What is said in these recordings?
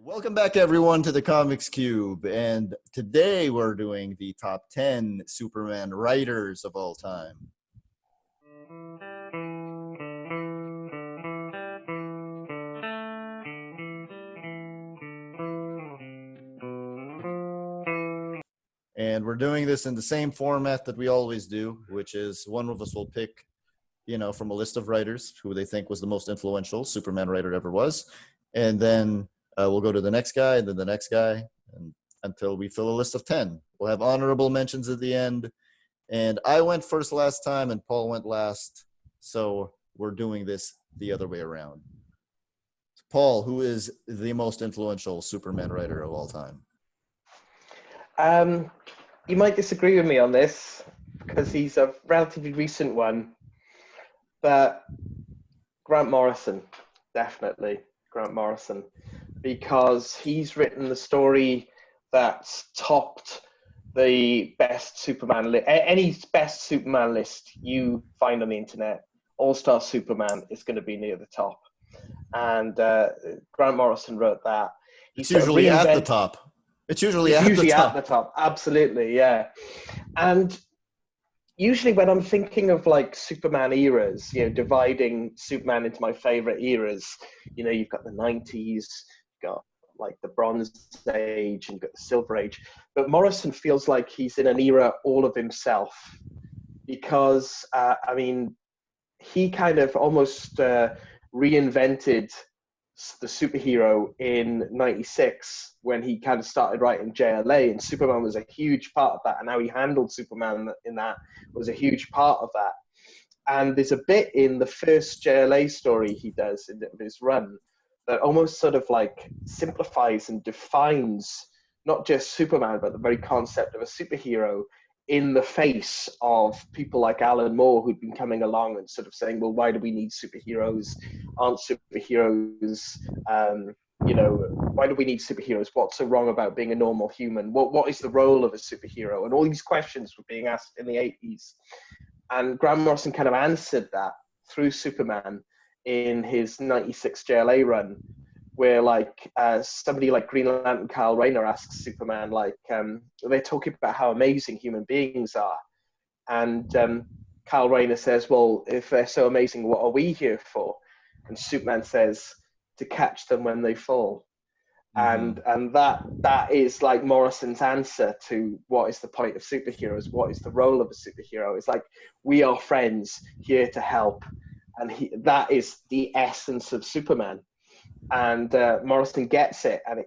Welcome back, everyone, to the Comics Cube. And today we're doing the top 10 Superman writers of all time. And we're doing this in the same format that we always do, which is one of us will pick, from a list of writers who they think was the most influential Superman writer ever was. And then we'll go to the next guy, and then the next guy, and until we fill a list of 10. We'll have honorable mentions at the end. And I went first last time, and Paul went last. So we're doing this the other way around. Paul, who is the most influential Superman writer of all time? You might disagree with me on this because he's a relatively recent one, but Grant Morrison, definitely Grant Morrison, because he's written the story that's topped the best Superman list. Any best Superman list you find on the internet, All-Star Superman is going to be near the top. And Grant Morrison wrote that. It's usually at the top. It's usually at the top. Absolutely, yeah. And usually when I'm thinking of like Superman eras, dividing Superman into my favorite eras, you've got the 90s, you've got like the Bronze Age, and you've got the Silver Age. But Morrison feels like he's in an era all of himself because, he kind of almost reinvented the superhero in 96 when he kind of started writing JLA, and Superman was a huge part of that, and how he handled Superman in that was a huge part of that. And there's a bit in the first JLA story he does in his run that almost sort of like simplifies and defines not just Superman but the very concept of a superhero in the face of people like Alan Moore, who'd been coming along and sort of saying, well, why do we need superheroes? Aren't superheroes, why do we need superheroes? What's so wrong about being a normal human? What is the role of a superhero? And all these questions were being asked in the 80s. And Grant Morrison kind of answered that through Superman in his 96 JLA run, where like somebody like Green Lantern Kyle Rayner asks Superman, they're talking about how amazing human beings are. And Kyle Rayner says, well, if they're so amazing, what are we here for? And Superman says, to catch them when they fall. Mm-hmm. And that is like Morrison's answer to what is the point of superheroes? What is the role of a superhero? It's like, we are friends here to help. And that is the essence of Superman. And Morrison gets it, and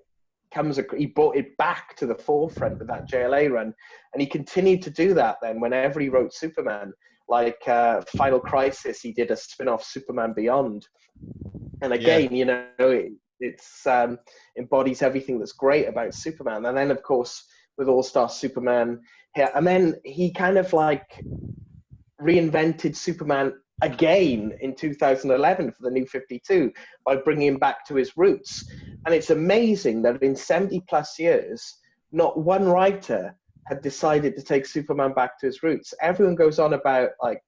he brought it back to the forefront with that JLA run, and he continued to do that then whenever he wrote Superman. Like Final Crisis, he did a spin-off, Superman Beyond, and again, it's embodies everything that's great about Superman. And then, of course, with All-Star Superman, and then he kind of like reinvented Superman again in 2011 for the New 52 by bringing him back to his roots. And it's amazing that in 70 plus years, not one writer had decided to take Superman back to his roots. Everyone goes on about like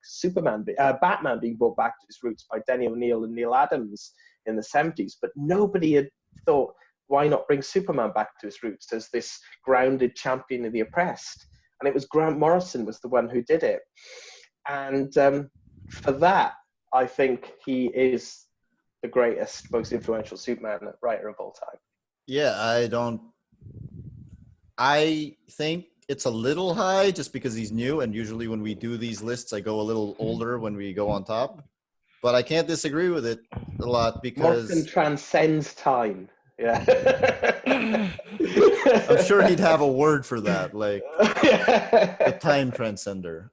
Batman being brought back to his roots by Denny O'Neil and Neil Adams in the 70s, but nobody had thought, why not bring Superman back to his roots as this grounded champion of the oppressed? And it was Grant Morrison was the one who did it. And for that, I think he is the greatest, most influential Superman writer of all time. Yeah, I think it's a little high just because he's new, and usually when we do these lists, I go a little older when we go on top. But I can't disagree with it a lot because Morrison transcends time. Yeah. I'm sure he'd have a word for that, like the time transcender.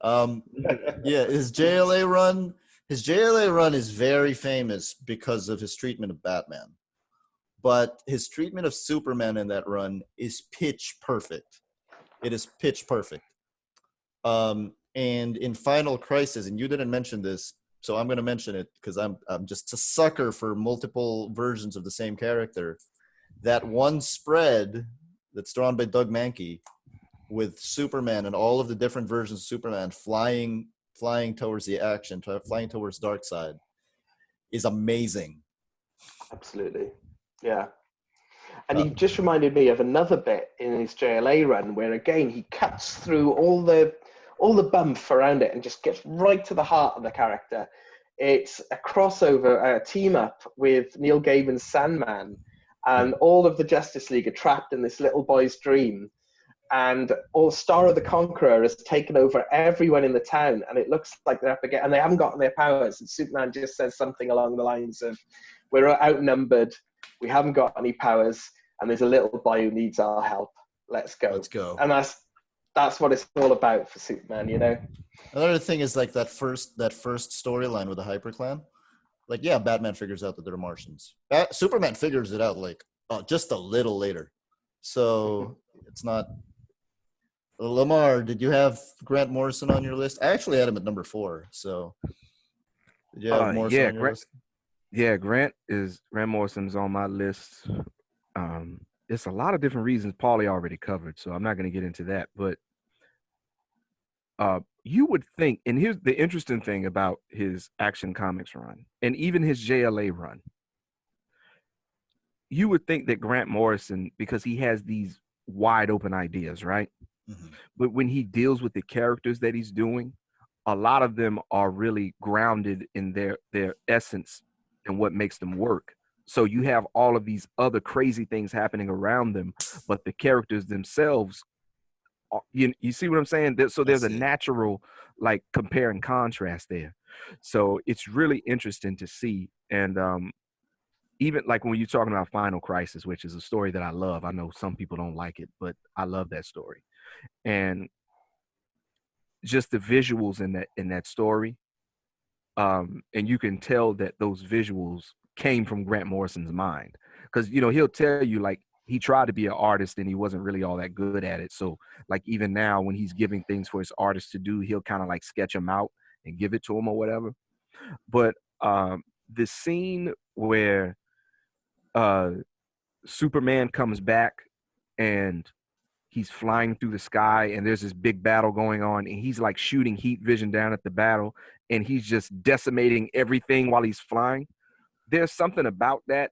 His JLA run is very famous because of his treatment of Batman. But his treatment of Superman in that run is pitch perfect. It is pitch perfect. And in Final Crisis, and you didn't mention this, so I'm going to mention it because I'm just a sucker for multiple versions of the same character. That one spread that's drawn by Doug Mahnke with Superman and all of the different versions of Superman flying towards the action, flying towards Darkseid, is amazing. Absolutely. Yeah. And he just reminded me of another bit in his JLA run where, again, he cuts through all the bump around it and just gets right to the heart of the character. It's a crossover, a team up with Neil Gaiman's Sandman, and all of the Justice League are trapped in this little boy's dream. And all Star of the Conqueror has taken over everyone in the town, and it looks like they're up again, and they haven't gotten their powers. And Superman just says something along the lines of, "We're outnumbered, we haven't got any powers, and there's a little boy who needs our help. Let's go." Let's go. And that's what it's all about for Superman, you know. Another thing is like that first storyline with the HyperClan. Like, yeah, Batman figures out that they're Martians. Superman figures it out like just a little later. So it's not. LaMar, did you have Grant Morrison on your list? I actually had him at number 4. So did you have Morrison on your list? Yeah, Grant Morrison's on my list. There's a lot of different reasons Paulie already covered, so I'm not going to get into that. But you would think, and here's the interesting thing about his Action Comics run, and even his JLA run, you would think that Grant Morrison, because he has these wide open ideas, right? Mm-hmm. But when he deals with the characters that he's doing, a lot of them are really grounded in their essence and what makes them work. So you have all of these other crazy things happening around them, but the characters themselves, you see what I'm saying? So there's a natural like compare and contrast there. So it's really interesting to see. And even like when you're talking about Final Crisis, which is a story that I love. I know some people don't like it, but I love that story. And just the visuals in that story, and you can tell that those visuals came from Grant Morrison's mind, because he'll tell you like he tried to be an artist and he wasn't really all that good at it. So like even now when he's giving things for his artists to do, he'll kind of like sketch them out and give it to him or whatever. But the scene where Superman comes back and he's flying through the sky and there's this big battle going on and he's like shooting heat vision down at the battle and he's just decimating everything while he's flying. There's something about that.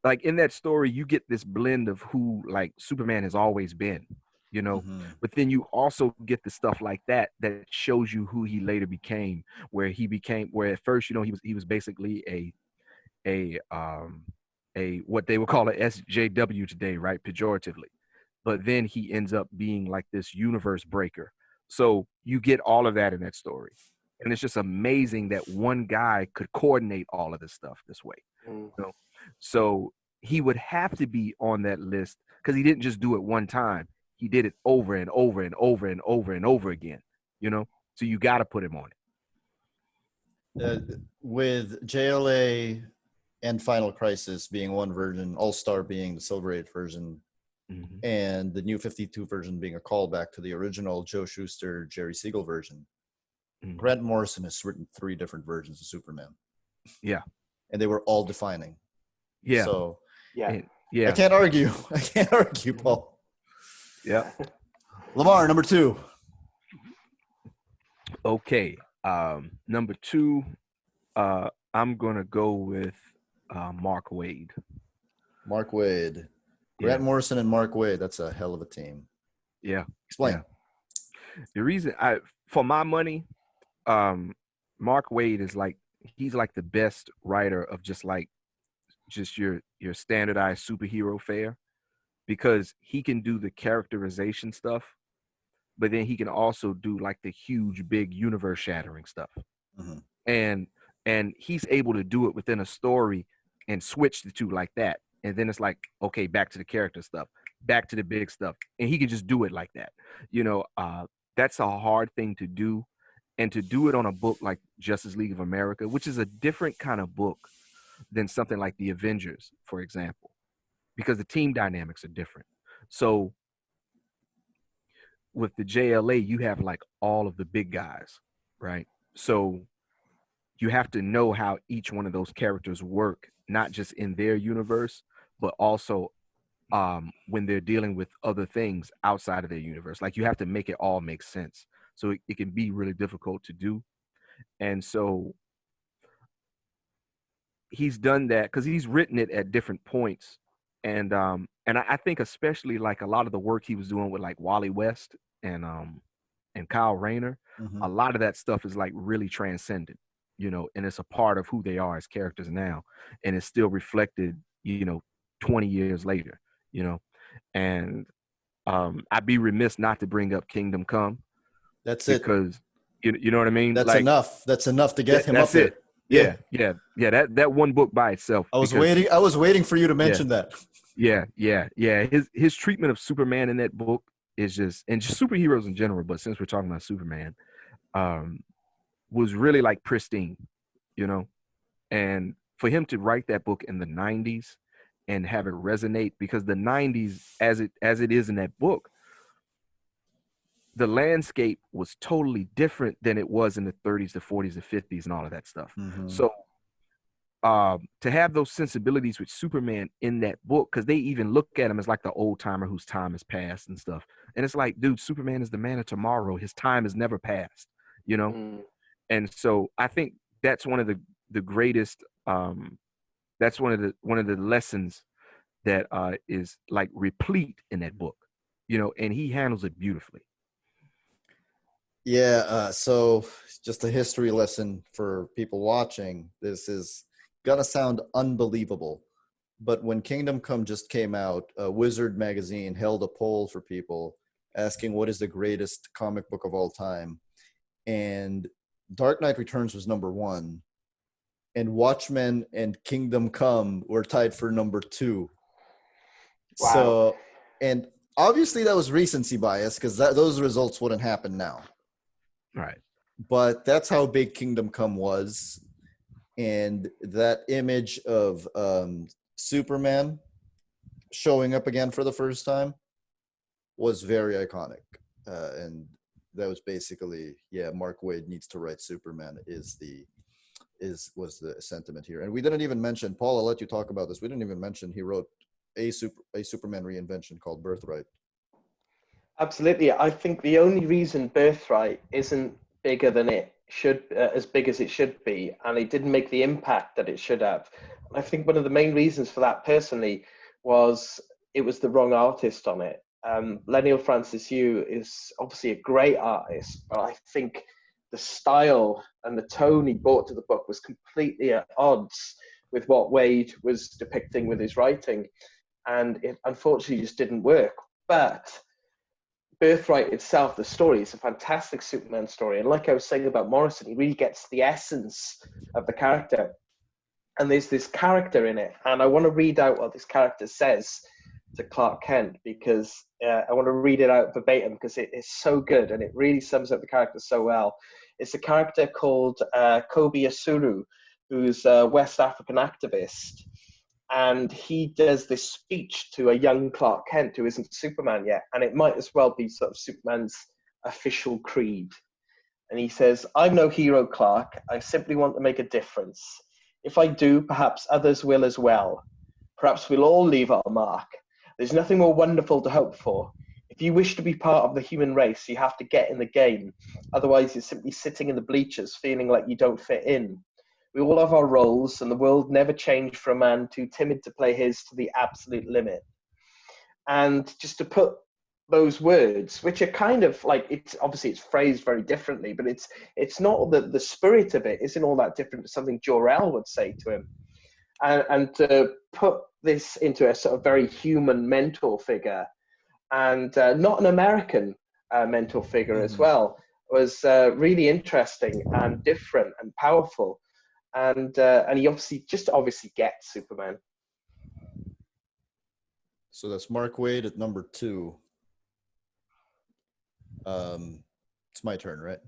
Like in that story, you get this blend of who like Superman has always been, but then you also get the stuff like that shows you who he later became, where at first, he was basically a what they would call a SJW today, right? Pejoratively. But then he ends up being like this universe breaker. So you get all of that in that story. And it's just amazing that one guy could coordinate all of this stuff this way. So he would have to be on that list because he didn't just do it one time. He did it over and over and over and over and over again, So you got to put him on it. With JLA and Final Crisis being one version, All-Star being the Silver 8 version, and the New 52 version being a callback to the original Joe Shuster, Jerry Siegel version, Grant Morrison has written 3 different versions of Superman. Yeah. And they were all defining. Yeah. So, yeah. I can't argue. Paul. Yeah. LaMar, number 2. Okay. Number 2, I'm going to go with Mark Waid. Mark Waid. Grant Morrison and Mark Waid. That's a hell of a team. Yeah. Explain. Yeah. The reason for my money, Mark Waid is like, he's like the best writer of just your standardized superhero fare, because he can do the characterization stuff, but then he can also do like the huge, big universe shattering stuff. And he's able to do it within a story and switch the two like that. And then it's like, okay, back to the character stuff, back to the big stuff. And he can just do it like that. That's a hard thing to do. And to do it on a book like Justice League of America, which is a different kind of book than something like the Avengers, for example, because the team dynamics are different. So with the JLA, you have like all of the big guys, right? So you have to know how each one of those characters work, not just in their universe, but also when they're dealing with other things outside of their universe. Like you have to make it all make sense. So it can be really difficult to do. And so he's done that because he's written it at different points. And And I think especially like a lot of the work he was doing with like Wally West and Kyle Rayner, Mm-hmm. a lot of that stuff is like really transcendent, and it's a part of who they are as characters now, and it's still reflected, 20 years later, and I'd be remiss not to bring up Kingdom Come, That's it. because you know what I mean. That's like enough. That's enough to get him up that's there. it. Yeah. That one book by itself. I was waiting for you to mention that. Yeah. His treatment of Superman in that book is just superheroes in general, but since we're talking about Superman, was really like pristine, and for him to write that book in the 90s and have it resonate, because the 90s, as it is in that book, the landscape was totally different than it was in the 30s, the 40s, the 50s, and all of that stuff. Mm-hmm. So to have those sensibilities with Superman in that book, because they even look at him as like the old timer whose time has passed and stuff. And it's like, dude, Superman is the man of tomorrow. His time has never passed, And so I think that's one of the greatest. That's one of the lessons that is like replete in that book, and he handles it beautifully. Yeah. So just a history lesson for people watching. This is gonna sound unbelievable, but when Kingdom Come just came out, Wizard magazine held a poll for people asking what is the greatest comic book of all time, and Dark Knight Returns was number 1, and Watchmen and Kingdom Come were tied for number 2. Wow. So, and obviously that was recency bias, because those results wouldn't happen now. Right. But that's how big Kingdom Come was. And that image of Superman showing up again for the first time was very iconic. And that was basically, Mark Waid needs to write Superman was the sentiment here. And we didn't even mention, Paul, I'll let you talk about this. We didn't even mention he wrote a Superman reinvention called Birthright. Absolutely. I think the only reason Birthright isn't bigger than it should, as big as it should be, and it didn't make the impact that it should have. I think one of the main reasons for that personally was it was the wrong artist on it. Leniel Francis Yu is obviously a great artist, but I think the style and the tone he brought to the book was completely at odds with what Waid was depicting with his writing. And it unfortunately just didn't work. But Birthright itself, the story, is a fantastic Superman story. And like I was saying about Morrison, he really gets the essence of the character. And there's this character in it. And I want to read out what this character says to Clark Kent, because I want to read it out verbatim, because it is so good and it really sums up the character so well. It's a character called Kobe Asuru, who's a West African activist. And he does this speech to a young Clark Kent who isn't Superman yet. And it might as well be sort of Superman's official creed. And he says, "I'm no hero, Clark. I simply want to make a difference. If I do, perhaps others will as well. Perhaps we'll all leave our mark. There's nothing more wonderful to hope for. If you wish to be part of the human race, you have to get in the game. Otherwise, you're simply sitting in the bleachers feeling like you don't fit in. We all have our roles, and the world never changed for a man too timid to play his to the absolute limit." And just to put those words, which are kind of like, it's obviously it's phrased very differently, but it's not the spirit of it isn't all that different to something Jor-El would say to him. And to put this into a sort of very human mentor figure, and not an American mentor figure as well, was really interesting and different and powerful. And he obviously gets Superman. So that's Mark Waid at number 2. It's my turn, right?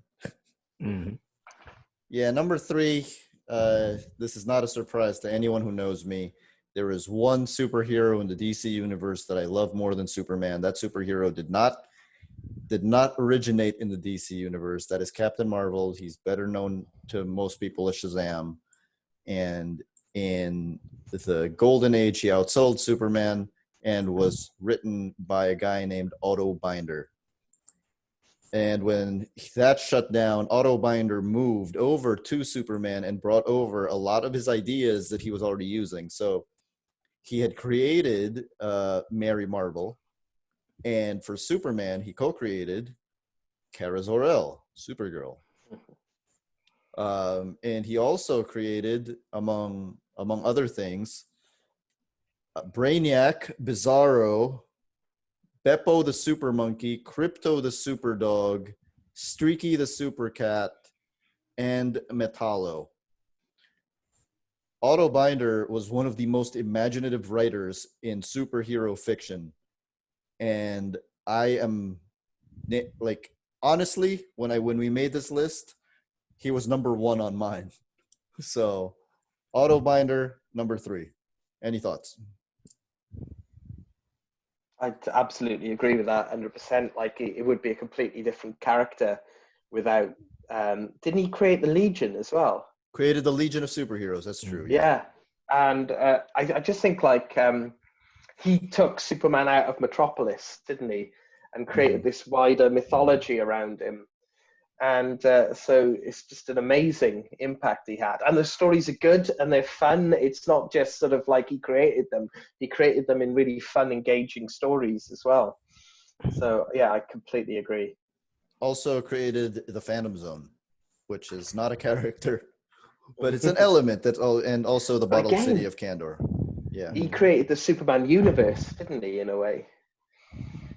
Mm-hmm. Yeah, number 3. This is not a surprise to anyone who knows me. There is one superhero in the DC universe that I love more than Superman. That superhero did not originate in the DC universe. That is Captain Marvel. He's better known to most people as Shazam. And in the Golden Age, he outsold Superman and was written by a guy named Otto Binder. And when that shut down, Otto Binder moved over to Superman and brought over a lot of his ideas that he was already using. So he had created Mary Marvel, and for Superman, he co-created Kara Zor-El, Supergirl. And he also created, among other things, Brainiac, Bizarro, Beppo the Super Monkey, Crypto the Super Dog, Streaky the Super Cat, and Metallo. Otto Binder was one of the most imaginative writers in superhero fiction. And I am, like, honestly, when we made this list, he was number 1 on mine. So Otto Binder, number 3. Any thoughts? I absolutely agree with that 100%. Like it would be a completely different character without, didn't he create the Legion as well? Created the Legion of Superheroes. That's true. Yeah. And I just think like he took Superman out of Metropolis, didn't he? And created this wider mythology around him. And so it's just an amazing impact he had. And the stories are good and they're fun. It's not just sort of like he created them. He created them in really fun, engaging stories as well. So, yeah, I completely agree. Also created the Phantom Zone, which is not a character, but it's an element that's and also the Bottled City of Kandor. Yeah. He created the Superman universe, didn't he, in a way?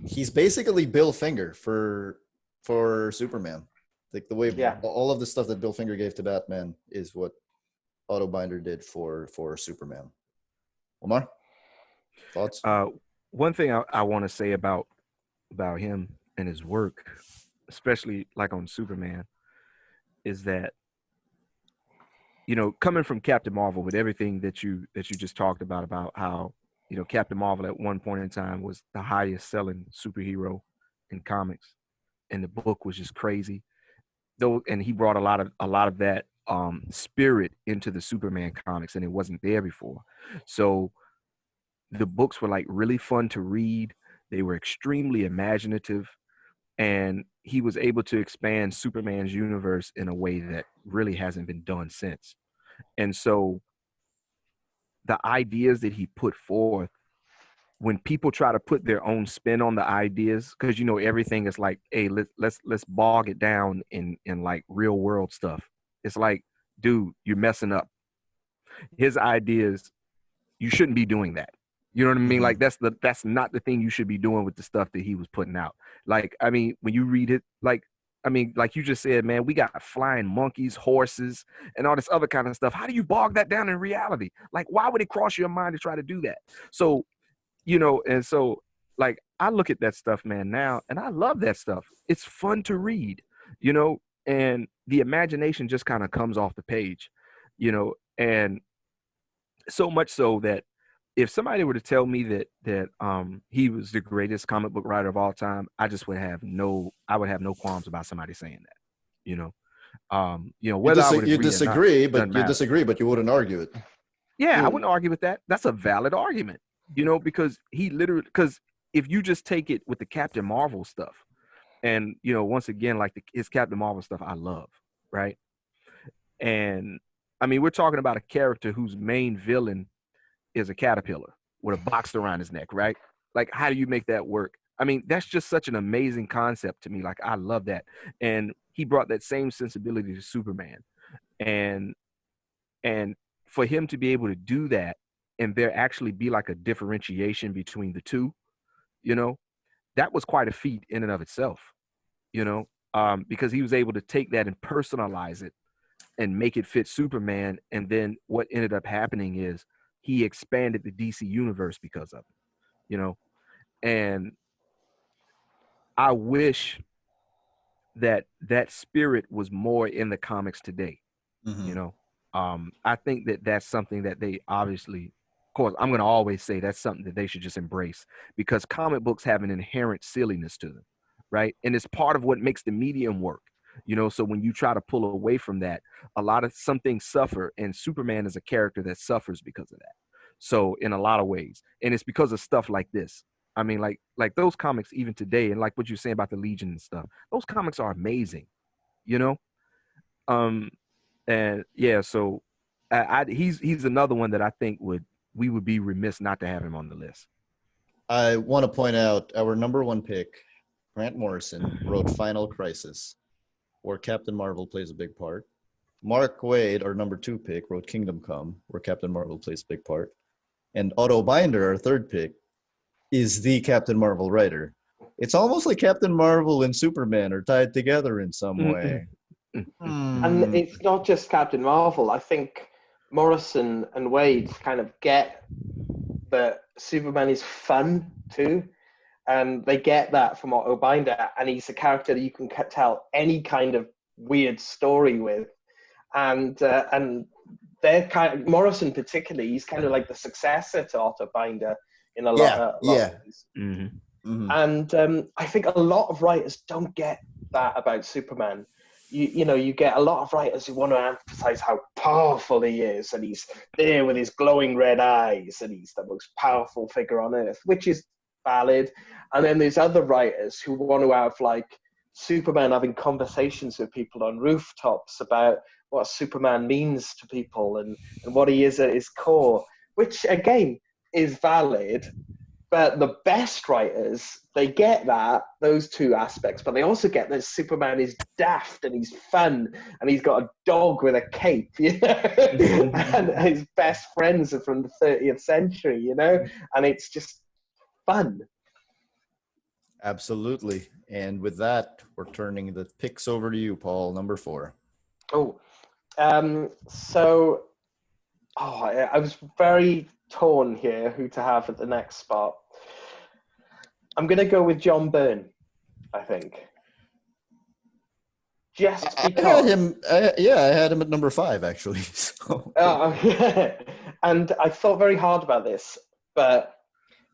He's basically Bill Finger for Superman. Like the way all of the stuff that Bill Finger gave to Batman is what Otto Binder did for Superman. LaMar, thoughts? One thing I want to say about him and his work, especially like on Superman, is that, you know, coming from Captain Marvel with everything that you just talked about how, you know, Captain Marvel at one point in time was the highest selling superhero in comics, and the book was just crazy. Though, and he brought a lot of that spirit into the Superman comics, and it wasn't there before. So the books were like really fun to read. They were extremely imaginative, and he was able to expand Superman's universe in a way that really hasn't been done since. And so the ideas that he put forth, when people try to put their own spin on the ideas, because, you know, everything is like, hey, let's bog it down in like real world stuff. It's like, dude, you're messing up. His ideas, you shouldn't be doing that. You know what I mean? Like that's not the thing you should be doing with the stuff that he was putting out. Like, I mean, when you read it, like, I mean, like you just said, man, we got flying monkeys, horses, and all this other kind of stuff. How do you bog that down in reality? Like, why would it cross your mind to try to do that? So, you know, and so like I look at that stuff, man, now, and I love that stuff. It's fun to read, you know, and the imagination just kind of comes off the page, you know, and so much so that if somebody were to tell me that he was the greatest comic book writer of all time, I would have no qualms about somebody saying that, you know. Whether I would agree you disagree, or not, but you disagree, but you wouldn't argue it. Yeah, I wouldn't argue with that. That's a valid argument, you know, because because if you just take it with the Captain Marvel stuff, and, you know, once again, like his Captain Marvel stuff, I love, right? And I mean, we're talking about a character whose main villain is a caterpillar with a box around his neck, right? Like, how do you make that work? I mean, that's just such an amazing concept to me. Like, I love that. And he brought that same sensibility to Superman. And for him to be able to do that and there actually be like a differentiation between the two, you know, that was quite a feat in and of itself, you know, because he was able to take that and personalize it and make it fit Superman. And then what ended up happening is he expanded the DC universe because of it, you know. And I wish that spirit was more in the comics today, you know. I think that that's something that they obviously, of course, I'm going to always say that's something that they should just embrace, because comic books have an inherent silliness to them, right? And it's part of what makes the medium work, you know. So when you try to pull away from that, some things suffer, and Superman is a character that suffers because of that. So in a lot of ways, and it's because of stuff like this. I mean, like those comics even today, and like what you're saying about the Legion and stuff, those comics are amazing, you know. And yeah, so he's another one that I think would we would be remiss not to have him on the list. I want to point out our number one pick, Grant Morrison, wrote Final Crisis, where Captain Marvel plays a big part. Mark Waid, our number two pick, wrote Kingdom Come, where Captain Marvel plays a big part. And Otto Binder, our third pick, is the Captain Marvel writer. It's almost like Captain Marvel and Superman are tied together in some way. And it's not just Captain Marvel. I think Morrison and Wade kind of get that Superman is fun too. And they get that from Otto Binder. And he's a character that you can tell any kind of weird story with. And they're kind of, Morrison particularly, he's kind of like the successor to Otto Binder in a lot of ways. And I think a lot of writers don't get that about Superman. You get a lot of writers who want to emphasize how powerful he is, and he's there with his glowing red eyes, and he's the most powerful figure on earth, which is valid. And then there's other writers who want to have like Superman having conversations with people on rooftops about what Superman means to people and what he is at his core, which again is valid. But the best writers, they get those two aspects, but they also get that Superman is daft and he's fun and he's got a dog with a cape, and his best friends are from the 30th century, and it's just fun. Absolutely. And with that, we're turning the picks over to you, Paul, number 4. I was very torn here who to have at the next spot. I'm going to go with John Byrne, I think. Just because. I had him at number 5, actually. So. And I thought very hard about this, but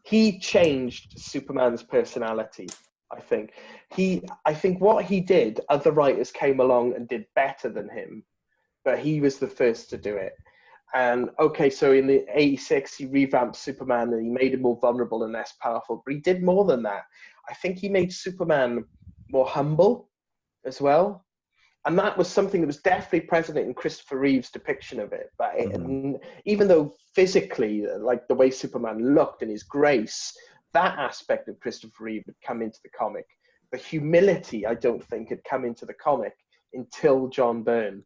he changed Superman's personality, I think. I think what he did, other writers came along and did better than him, but he was the first to do it. And so in the 86, he revamped Superman and he made him more vulnerable and less powerful. But he did more than that. I think he made Superman more humble as well. And that was something that was definitely present in Christopher Reeve's depiction of it. But even though physically, like the way Superman looked and his grace, that aspect of Christopher Reeve had come into the comic. The humility, I don't think, had come into the comic until John Byrne.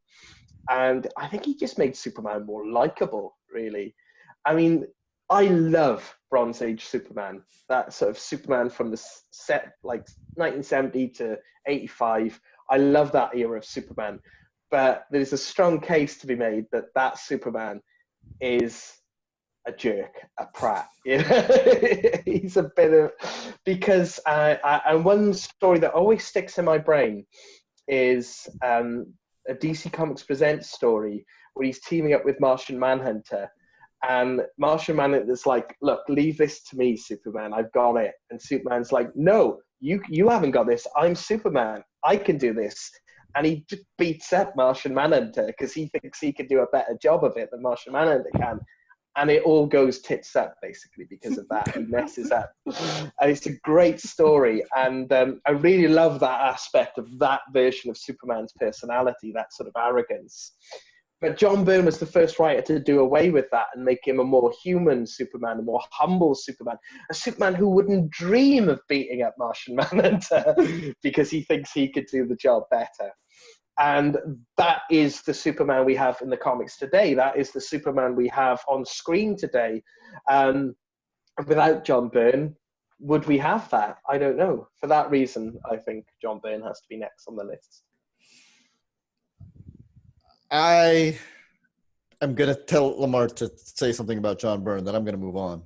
And I think he just made Superman more likable, really. I mean, I love Bronze Age Superman, that sort of Superman from the set, like 1970 to 85. I love that era of Superman. But there's a strong case to be made that Superman is a jerk, a prat. He's a bit of... Because and one story that always sticks in my brain is... a DC Comics Presents story where he's teaming up with Martian Manhunter, and Martian Manhunter's like, look, leave this to me, Superman, I've got it. And Superman's like, no, you haven't got this, I'm Superman, I can do this. And he just beats up Martian Manhunter because he thinks he can do a better job of it than Martian Manhunter can. And it all goes tits up, basically, because of that. He messes up. And it's a great story. And I really love that aspect of that version of Superman's personality, that sort of arrogance. But John Byrne was the first writer to do away with that and make him a more human Superman, a more humble Superman, a Superman who wouldn't dream of beating up Martian Manhunter because he thinks he could do the job better. And that is the Superman we have in the comics today. That is the Superman we have on screen today. Without John Byrne, would we have that? I don't know. For that reason, I think John Byrne has to be next on the list. I am going to tell LaMar to say something about John Byrne, then I'm going to move on.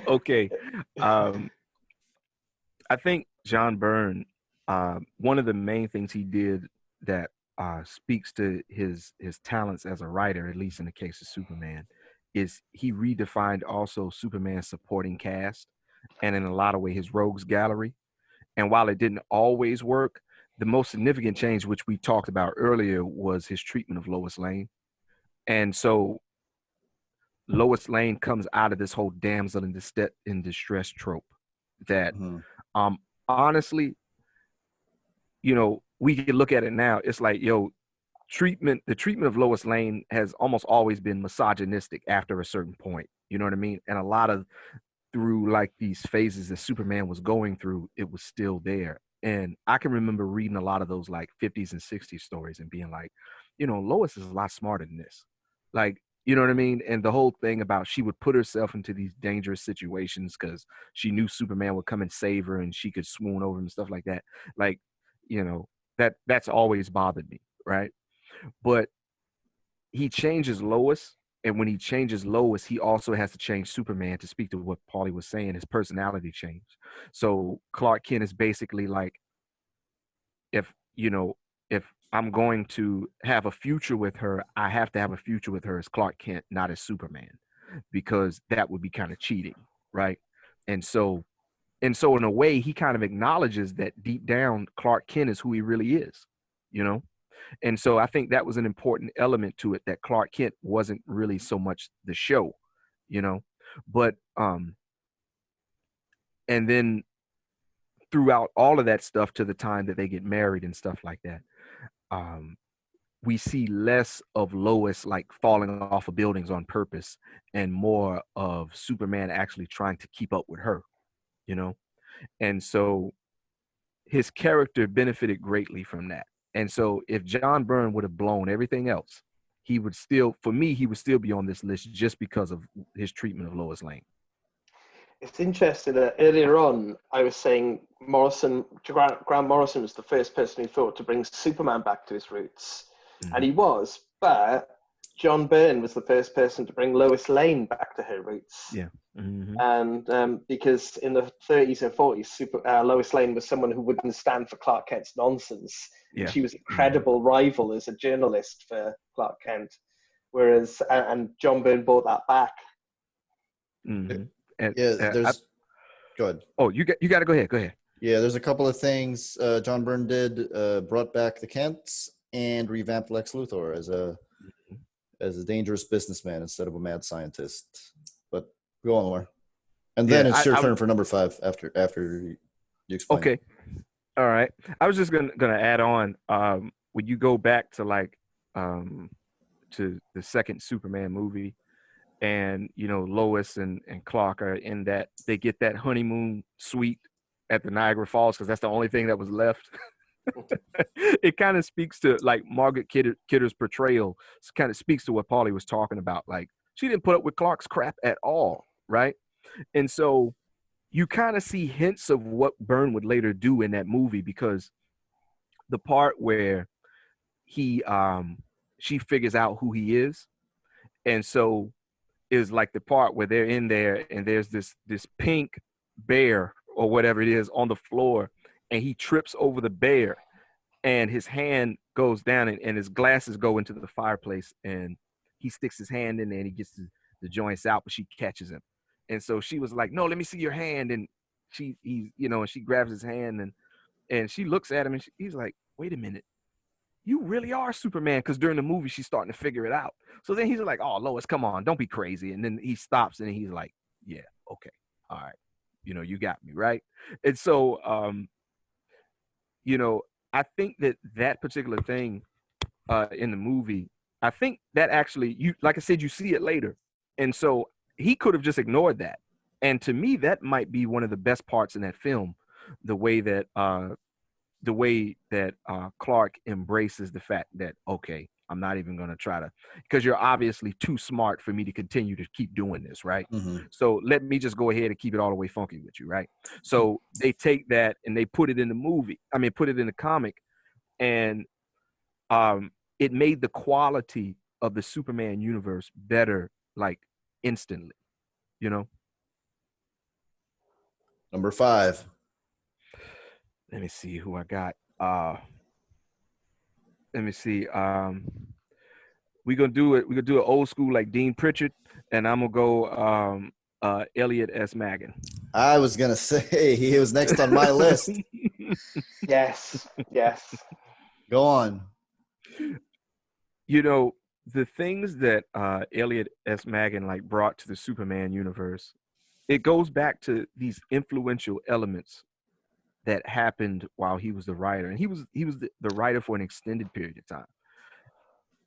Okay. I think John Byrne, one of the main things he did that speaks to his talents as a writer, at least in the case of Superman, is he redefined also Superman's supporting cast and in a lot of ways his rogues gallery. And while it didn't always work, the most significant change, which we talked about earlier, was his treatment of Lois Lane. And so Lois Lane comes out of this whole damsel in distress trope that honestly, we can look at it now. It's like, the treatment of Lois Lane has almost always been misogynistic after a certain point. You know what I mean? And a lot of through like these phases that Superman was going through, it was still there. And I can remember reading a lot of those like 50s and 60s stories and being like, you know, Lois is a lot smarter than this. Like, you know what I mean? And the whole thing about she would put herself into these dangerous situations because she knew Superman would come and save her and she could swoon over him and stuff like that. Like, you know, that's always bothered me, right? But he changes Lois, and when he changes Lois, he also has to change Superman to speak to what Paulie was saying, his personality changed. So Clark Kent is basically like, if you know, if I'm going to have a future with her, I have to have a future with her as Clark Kent, not as Superman, because that would be kind of cheating, right? And so in a way, he kind of acknowledges that deep down, Clark Kent is who he really is, you know? And so I think that was an important element to it, that Clark Kent wasn't really so much the show, you know? But and then throughout all of that stuff to the time that they get married and stuff like that, we see less of Lois like falling off of buildings on purpose and more of Superman actually trying to keep up with her, you know? And so his character benefited greatly from that. And so if John Byrne would have blown everything else, he would still, for me, he would still be on this list just because of his treatment of Lois Lane. It's interesting that earlier on, I was saying Grant Morrison was the first person who thought to bring Superman back to his roots. Mm-hmm. And he was, but John Byrne was the first person to bring Lois Lane back to her roots. Yeah. Mm-hmm. And because in the 30s and 40s, Lois Lane was someone who wouldn't stand for Clark Kent's nonsense. Yeah. She was a credible rival as a journalist for Clark Kent, whereas and John Byrne brought that back. Mm-hmm. And, there's go ahead. Oh, you got to go ahead. Go ahead. Yeah, there's a couple of things John Byrne did. Brought back the Kents and revamped Lex Luthor as a dangerous businessman instead of a mad scientist. But go on, Lamar. And then it's your turn for number 5 after you explain. Okay. All right. I was just gonna add on. When you go back to like to the second Superman movie, and you know Lois and Clark are in that, they get that honeymoon suite at the Niagara Falls because that's the only thing that was left. It kind of speaks to like Margaret Kidder's portrayal. Kind of speaks to what Paulie was talking about. Like she didn't put up with Clark's crap at all, right? And so you kind of see hints of what Byrne would later do in that movie, because the part where she figures out who he is, and so is like the part where they're in there and there's this pink bear or whatever it is on the floor, and he trips over the bear and his hand goes down and his glasses go into the fireplace, and he sticks his hand in there and he gets the joints out, but she catches him. And so she was like, no, let me see your hand. And she grabs his hand and she looks at him and he's like, wait a minute, you really are Superman. Because during the movie, she's starting to figure it out. So then he's like, oh, Lois, come on, don't be crazy. And then he stops and he's like, yeah, okay, all right. You got me, right? And so, I think that particular thing in the movie, I think that actually, like I said, you see it later. And so he could have just ignored that. And to me, that might be one of the best parts in that film, the way that Clark embraces the fact that, okay, I'm not even going to try to, because you're obviously too smart for me to continue to keep doing this, right? Mm-hmm. So let me just go ahead and keep it all the way funky with you, right? So they take that and they put it in the movie. I mean, put it in the comic, and it made the quality of the Superman universe better, like instantly, Number 5. Let me see who I got. Let me see. We're gonna do it. We're gonna do it old school like Dean Pritchard, and I'm gonna go Elliot S. Maggin. I was gonna say he was next on my list. Yes. Go on. The things that Elliot S. Maggin like brought to the Superman universe, it goes back to these influential elements that happened while he was the writer, and he was the writer for an extended period of time.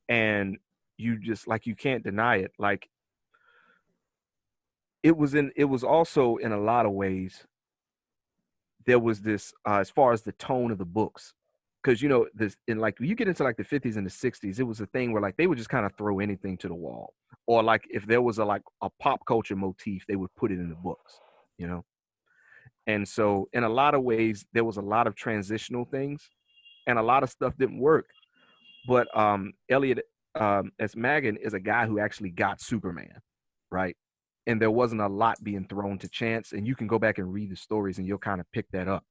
and you just like, you can't deny it. Like, it was also in a lot of ways, there was this, as far as the tone of the books, because this, in like, when you get into like the 50s and the 60s, it was a thing where like they would just kind of throw anything to the wall, or like if there was a pop culture motif, they would put it in the books, you know. And so in a lot of ways, there was a lot of transitional things, and a lot of stuff didn't work. But Elliot S. Maggin is a guy who actually got Superman, right? And there wasn't a lot being thrown to chance. And you can go back and read the stories, and you'll kind of pick that up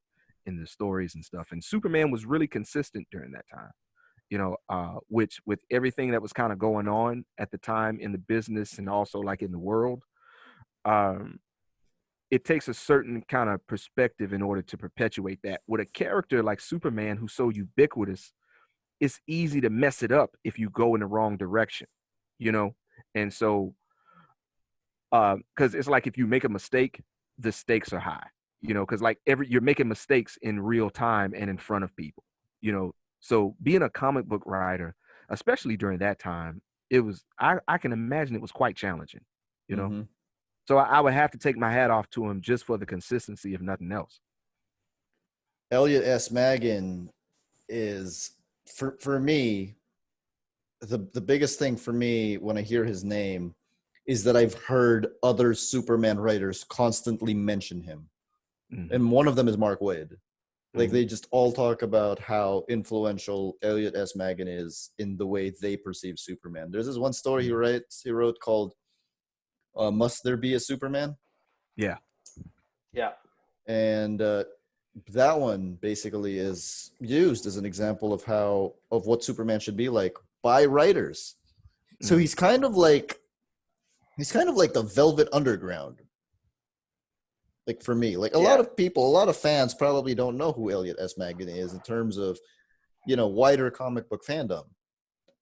in the stories and stuff. And Superman was really consistent during that time, which with everything that was kind of going on at the time in the business and also like in the world, it takes a certain kind of perspective in order to perpetuate that. With a character like Superman, who's so ubiquitous, it's easy to mess it up if you go in the wrong direction, And so, because it's like, if you make a mistake, the stakes are high, because like you're making mistakes in real time and in front of people, So being a comic book writer, especially during that time, it was, I can imagine it was quite challenging, Mm-hmm. So I would have to take my hat off to him just for the consistency, if nothing else. Elliot S. Maggin is, for me, the biggest thing for me when I hear his name is that I've heard other Superman writers constantly mention him. Mm-hmm. And one of them is Mark Waid. Like, they just all talk about how influential Elliot S. Maggin is in the way they perceive Superman. There's this one story he wrote called Must There Be a Superman? Yeah. Yeah. And that one basically is used as an example of what Superman should be like by writers. So he's kind of like the Velvet Underground. Like, for me, like a lot of people, a lot of fans probably don't know who Elliot S. Maggin is in terms of, wider comic book fandom.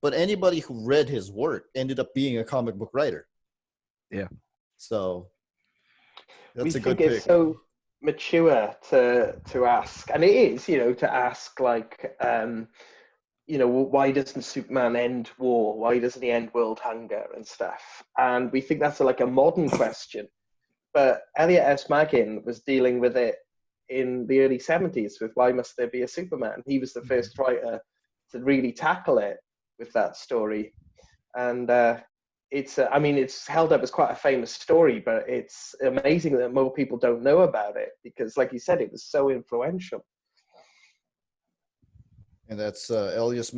But anybody who read his work ended up being a comic book writer. Yeah. So that's a good pick. It's so mature to ask, and it is, to ask like, why doesn't Superman end war? Why doesn't he end world hunger and stuff? And we think that's like a modern question. But Elliot S. Maggin was dealing with it in the early 70s with Why Must There Be a Superman? He was the first writer to really tackle it with that story. And it's held up as quite a famous story, but it's amazing that more people don't know about it because, like you said, it was so influential. And that's Elliot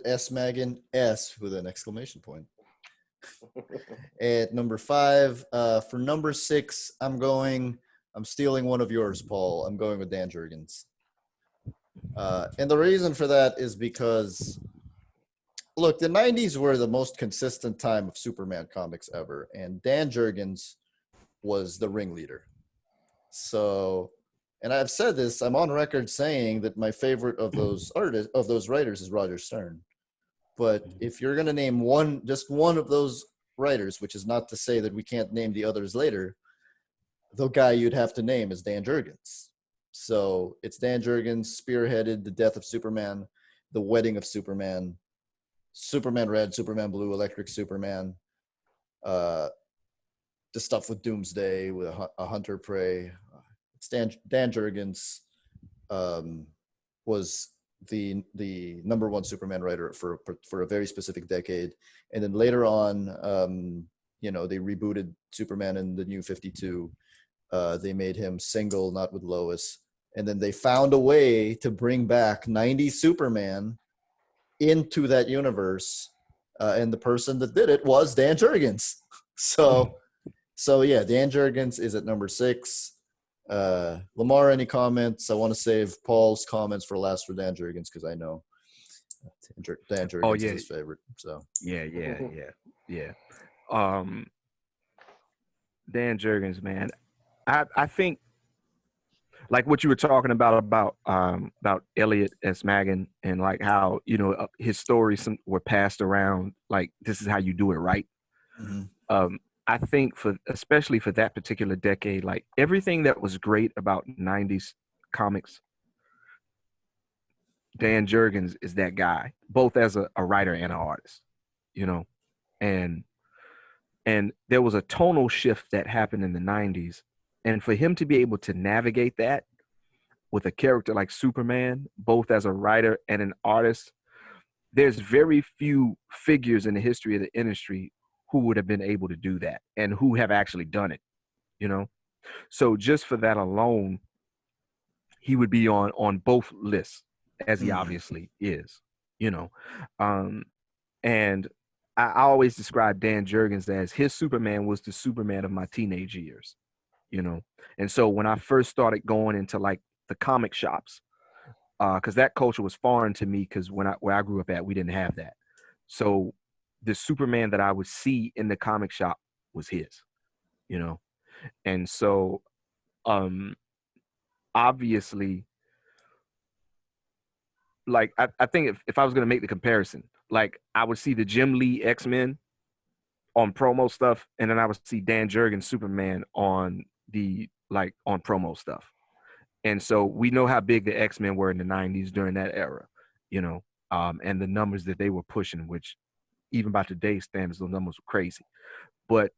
S. Maggin, S with an exclamation point. At number 5, for number 6, I'm stealing one of yours, Paul. I'm going with Dan Jurgens. And the reason for that is because, look, the 90s were the most consistent time of Superman comics ever, and Dan Jurgens was the ringleader. So, and I've said this, I'm on record saying that my favorite of those writers is Roger Stern. But if you're going to name just one of those writers, which is not to say that we can't name the others later, the guy you'd have to name is Dan Jurgens. So it's Dan Jurgens spearheaded the death of Superman, the wedding of Superman, Superman Red, Superman Blue, Electric Superman, the stuff with Doomsday, with a Hunter Prey. It's Dan Jurgens was the number one Superman writer for a very specific decade. And then later on, they rebooted Superman in the New 52. They made him single, not with Lois. And then they found a way to bring back 90s Superman into that universe. And the person that did it was Dan Jurgens. So yeah, Dan Jurgens is at number 6. LaMar, any comments? I want to save Paul's comments for last for Dan Jurgens because I know Dan Jurgens is his favorite. So yeah. Dan Jurgens, man, I think like what you were talking about Elliot S. Maggin and like how his stories were passed around like this is how you do it right. Mm-hmm. I think especially for that particular decade, like everything that was great about 90s comics, Dan Jurgens is that guy, both as a writer and an artist, you know, and there was a tonal shift that happened in the 90s. And for him to be able to navigate that with a character like Superman, both as a writer and an artist, there's very few figures in the history of the industry who would have been able to do that and who have actually done it, you know? So just for that alone, he would be on both lists, as he obviously is, you know? And I always describe Dan Jurgens as his Superman was the Superman of my teenage years, you know? And so when I first started going into like the comic shops, because that culture was foreign to me, because where I grew up at, we didn't have that. So the Superman that I would see in the comic shop was his, you know? And so obviously, like I think if I was gonna make the comparison, like I would see the Jim Lee X-Men on promo stuff, and then I would see Dan Jurgens Superman on promo stuff. And so we know how big the X-Men were in the 90s during that era, you know, and the numbers that they were pushing, which even by today's standards, those numbers were crazy. But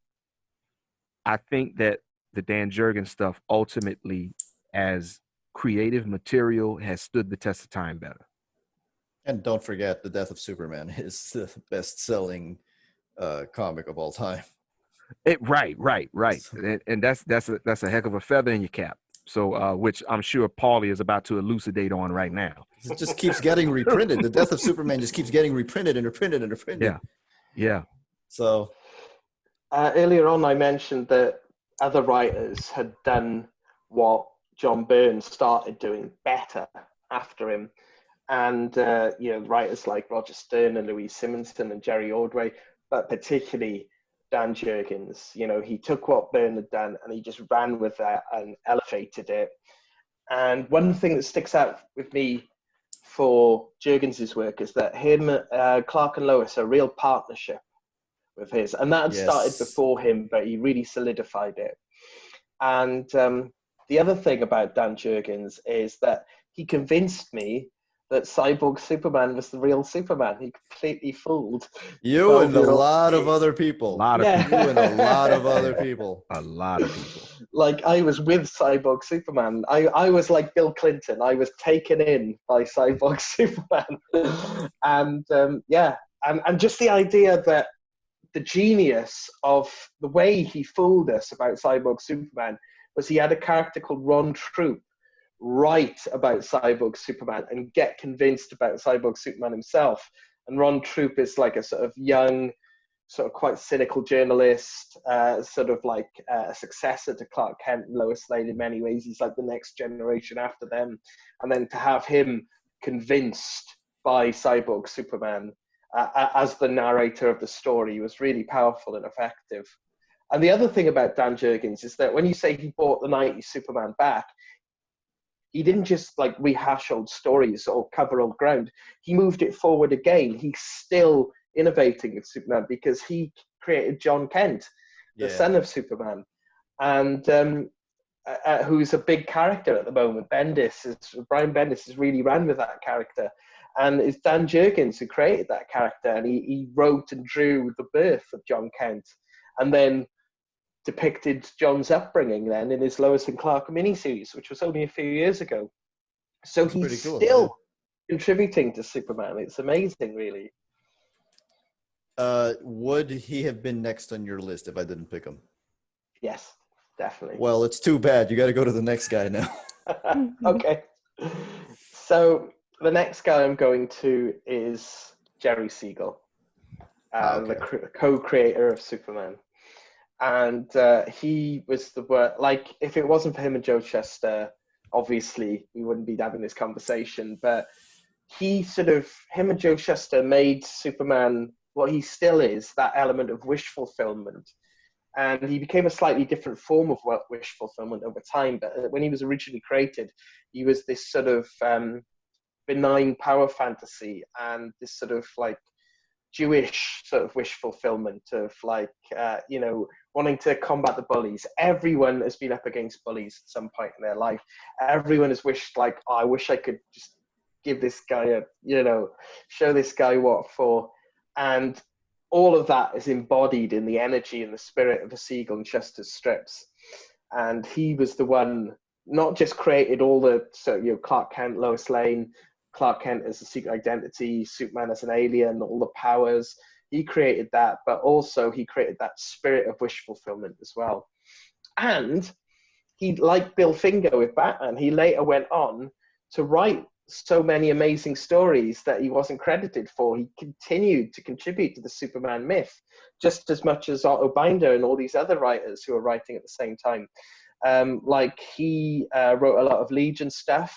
I think that the Dan Jurgens stuff ultimately, as creative material, has stood the test of time better. And don't forget, The Death of Superman is the best-selling comic of all time. Right. And that's a heck of a feather in your cap. So, which I'm sure Paulie is about to elucidate on right now. It just keeps getting reprinted. The Death of Superman just keeps getting reprinted and reprinted and reprinted. Yeah. So earlier on, I mentioned that other writers had done what John Byrne started doing better after him. And, writers like Roger Stern and Louise Simonson and Jerry Ordway, but particularly Dan Jurgens, he took what Byrne had done and he just ran with that and elevated it. And one thing that sticks out with me for Jurgens' work is that him, Clark and Lois, are a real partnership with his. And that had started before him, but he really solidified it. And the other thing about Dan Jurgens is that he convinced me that Cyborg Superman was the real Superman. He completely fooled you and a lot of other people. A lot of people. You and a lot of other people. A lot of people. Like, I was with Cyborg Superman. I was like Bill Clinton. I was taken in by Cyborg Superman. And and just the idea that the genius of the way he fooled us about Cyborg Superman was he had a character called Ron Troop write about Cyborg Superman and get convinced about Cyborg Superman himself. And Ron Troop is like a sort of young, sort of quite cynical journalist, sort of like a successor to Clark Kent and Lois Lane in many ways. He's like the next generation after them. And then to have him convinced by Cyborg Superman as the narrator of the story was really powerful and effective. And the other thing about Dan Jurgens is that when you say he brought the 90s Superman back, he didn't just like rehash old stories or cover old ground. He moved it forward again. He's still innovating with Superman because he created John Kent, the son of Superman, and who's a big character at the moment. Brian Bendis has really ran with that character. And it's Dan Jurgens who created that character. And he wrote and drew the birth of John Kent. And then depicted John's upbringing then in his Lois and Clark miniseries, which was only a few years ago. So that's he's still contributing to Superman. It's amazing, really. Would he have been next on your list if I didn't pick him? Yes, definitely. Well, it's too bad. You got to go to the next guy now. Okay. So the next guy I'm going to is Jerry Siegel, the co-creator of Superman. And he was like, if it wasn't for him and Joe Shuster, obviously we wouldn't be having this conversation. But him and Joe Shuster made Superman what he still is, that element of wish fulfillment. And he became a slightly different form of wish fulfillment over time. But when he was originally created, he was this sort of benign power fantasy and this sort of like Jewish sort of wish fulfillment of like, wanting to combat the bullies. Everyone has been up against bullies at some point in their life. Everyone has wished like, I wish I could just give this guy show this guy what for. And all of that is embodied in the energy and the spirit of the Siegel and Shuster's strips. And he was the one, not just created all the, Clark Kent, Lois Lane, Clark Kent as a secret identity, Superman as an alien, all the powers. He created that, but also he created that spirit of wish fulfillment as well. And he, like Bill Finger with Batman, he later went on to write so many amazing stories that he wasn't credited for. He continued to contribute to the Superman myth just as much as Otto Binder and all these other writers who were writing at the same time. He wrote a lot of Legion stuff,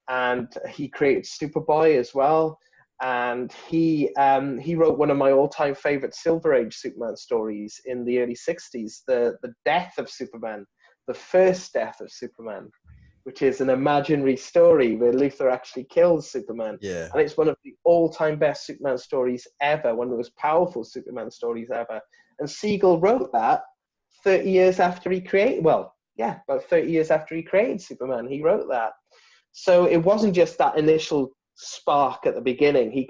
and he created Superboy as well. And he wrote one of my all-time favorite Silver Age Superman stories in the early 60s, the death of Superman, the first death of Superman, which is an imaginary story where Luthor actually kills Superman. Yeah. And it's one of the all-time best Superman stories ever, one of the most powerful Superman stories ever. And Siegel wrote that 30 years after he created, about 30 years after he created Superman, he wrote that. So it wasn't just that initial spark at the beginning. He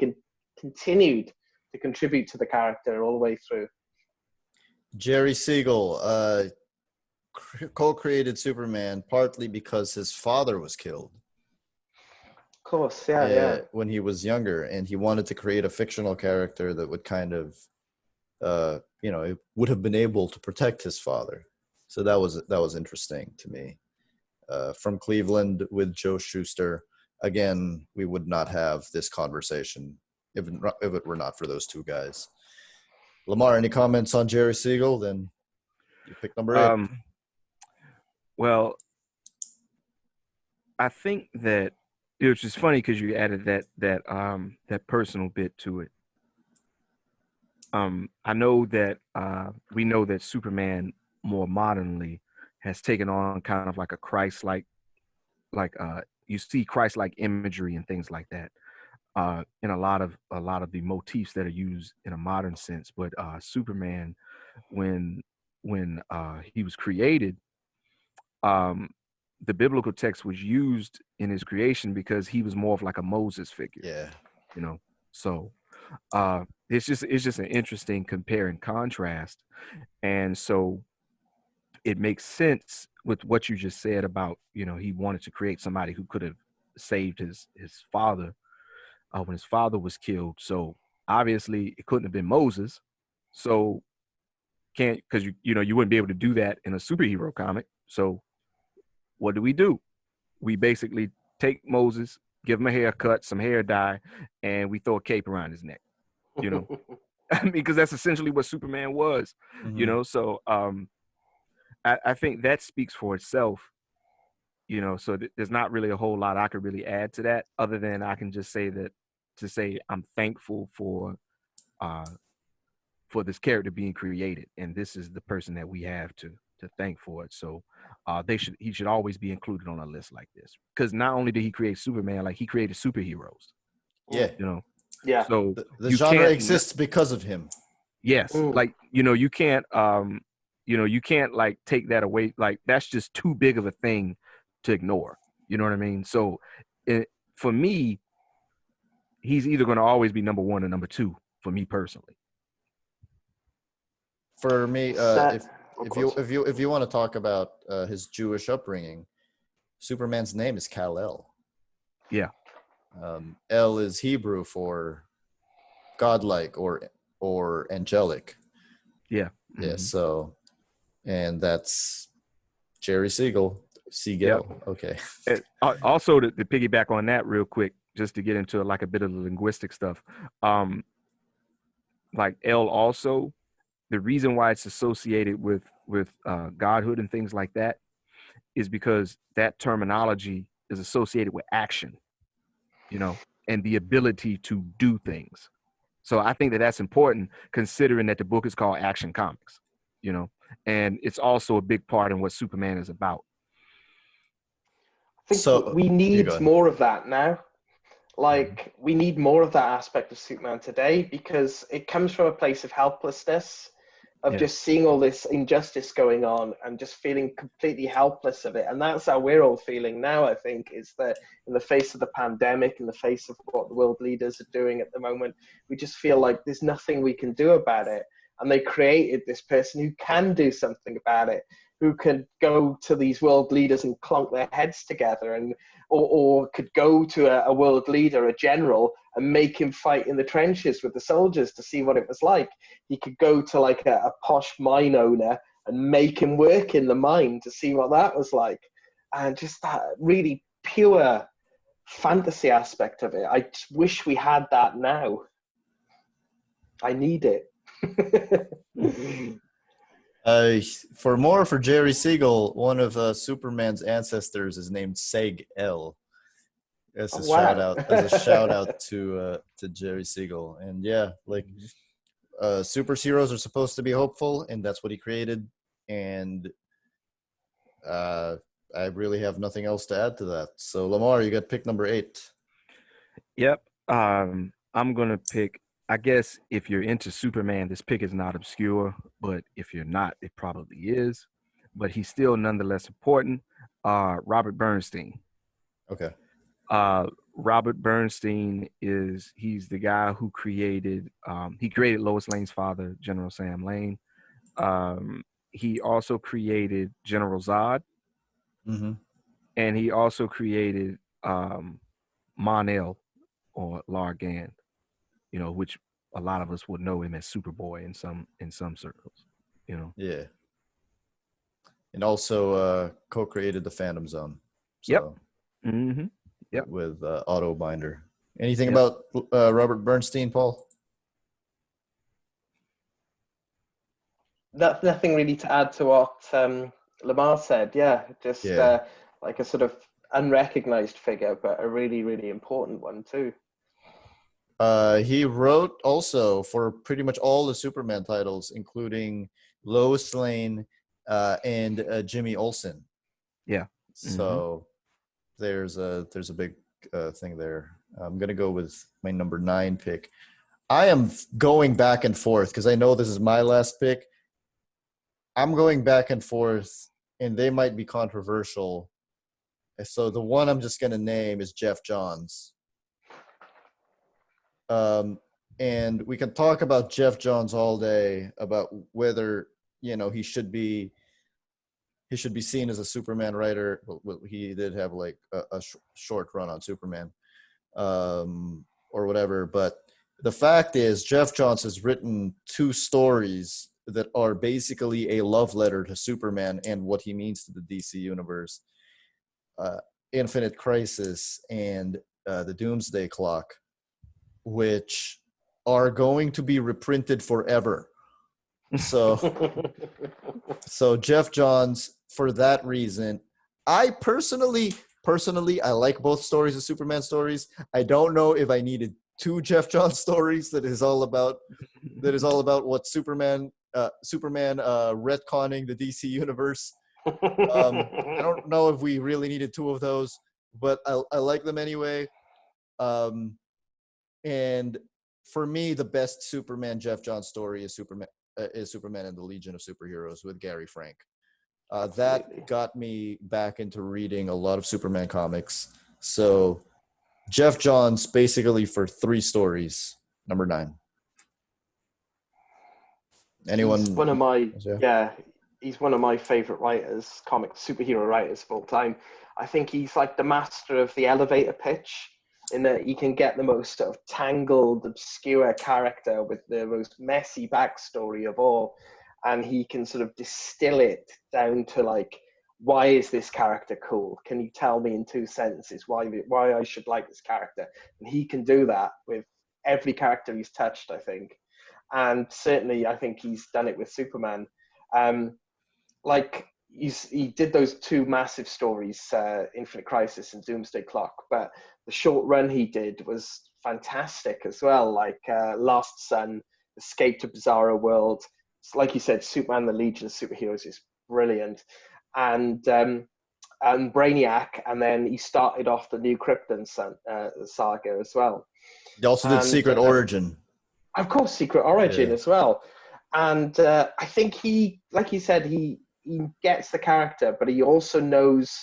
continued to contribute to the character all the way through. Jerry Siegel co-created Superman partly because his father was killed. Of course, yeah. When he was younger, and he wanted to create a fictional character that would kind of, it would have been able to protect his father. So that was interesting to me. From Cleveland with Joe Shuster. Again, we would not have this conversation if it were not for those two guys. LaMar, any comments on Jerry Siegel? Then you pick number 8. Well, I think that it was just funny because you added that personal bit to it. I know that we know that Superman more modernly has taken on kind of like a Christ-like, you see Christ-like imagery and things like that in a lot of the motifs that are used in a modern sense. But Superman, when he was created, the biblical text was used in his creation because he was more of like a Moses figure. Yeah. So it's just an interesting compare and contrast. And so it makes sense with what you just said about, he wanted to create somebody who could have saved his father when his father was killed. So obviously it couldn't have been Moses. So because you wouldn't be able to do that in a superhero comic. So what do? We basically take Moses, give him a haircut, some hair dye, and we throw a cape around his neck, because that's essentially what Superman was, Mm-hmm. So I think that speaks for itself, so there's not really a whole lot I could really add to that, other than I can just say I'm thankful for this character being created, and this is the person that we have to thank for it. So he should always be included on a list like this, because not only did he create Superman, like he created superheroes. Yeah. Yeah. So the genre exists because of him. Yes. Like, you can't you can't like take that away. Like that's just too big of a thing to ignore. You know what I mean? So for me, he's either going to always be number 1 or number 2 for me personally. For me, if you want to talk about his Jewish upbringing, Superman's name is Kal-El. Yeah. El is Hebrew for godlike or angelic. Yeah. Yeah. So, and that's Jerry Siegel. Siegel. Yep. Okay. And also to piggyback on that real quick, just to get into like a bit of the linguistic stuff. Like El also, the reason why it's associated with godhood and things like that is because that terminology is associated with action, and the ability to do things. So I think that that's important, considering that the book is called Action Comics, and it's also a big part in what Superman is about. I think we need more of that now. Like, we need more of that aspect of Superman today, because it comes from a place of helplessness. of just seeing all this injustice going on and just feeling completely helpless of it. And that's how we're all feeling now, I think, is that in the face of the pandemic, in the face of what the world leaders are doing at the moment, we just feel like there's nothing we can do about it. And they created this person who can do something about it, who can go to these world leaders and clonk their heads together, and or could go to a world leader, a general, and make him fight in the trenches with the soldiers to see what it was like. He could go to like a posh mine owner and make him work in the mine to see what that was like. And just that really pure fantasy aspect of it. I just wish we had that now. I need it. For Jerry Siegel, one of Superman's ancestors is named Seg-El. As a shout out to Jerry Siegel. And yeah, like superheroes are supposed to be hopeful, and that's what he created. And I really have nothing else to add to that. So LaMar, you got pick number 8. Yep. I'm gonna pick. I guess if you're into Superman, this pick is not obscure, but if you're not, it probably is. But he's still nonetheless important. Robert Bernstein. Okay. Robert Bernstein he's the guy who created Lois Lane's father, General Sam Lane. He also created General Zod. Mm-hmm. And he also created Mon-El or Largan, which a lot of us would know him as Superboy in some circles, Yeah. And also co-created the Phantom Zone. So, yep. Mm-hmm. Yep. With Otto Binder. Anything about Robert Bernstein, Paul? Nothing really to add to what LaMar said. Yeah, just like a sort of unrecognized figure, but a really, really important one too. He wrote also for pretty much all the Superman titles, including Lois Lane and Jimmy Olsen. Yeah. So there's a big thing there. I'm gonna go with my number 9 pick. I am going back and forth because I know this is my last pick. I'm going back and forth, and they might be controversial. So the one I'm just gonna name is Jeff Johns. And we can talk about Jeff Johns all day about whether he should be seen as a Superman writer. Well, he did have like a short run on Superman, or whatever. But the fact is, Jeff Johns has written 2 stories that are basically a love letter to Superman and what he means to the DC universe: Infinite Crisis and the Doomsday Clock, which are going to be reprinted forever. So Jeff Johns, for that reason, I personally, I like both stories of Superman stories. I don't know if I needed 2 Jeff Johns stories that is all about what Superman retconning the DC universe. I don't know if we really needed 2 of those, but I like them anyway. And for me, the best Superman Jeff Johns story is Superman and the Legion of Superheroes with Gary Frank. That got me back into reading a lot of Superman comics. So Jeff Johns basically for 3 stories, number 9. Anyone? He's one of my he's one of my favorite writers, comic superhero writers of all time. I think he's like the master of the elevator pitch, in that he can get the most sort of tangled, obscure character with the most messy backstory of all, and he can sort of distill it down to like, why is this character cool? Can you tell me in 2 sentences why I should like this character? And he can do that with every character he's touched, I think. And certainly, I think he's done it with Superman. He did those 2 massive stories, Infinite Crisis and Doomsday Clock, but the short run he did was fantastic as well, like Lost Sun, Escape to Bizarro World. Like you said, Superman, the Legion of Superheroes is brilliant. And Brainiac, and then he started off the New Krypton saga as well. He also did Secret Origin. Of course, Secret Origin as well. And I think he, like you said, he gets the character, but he also knows,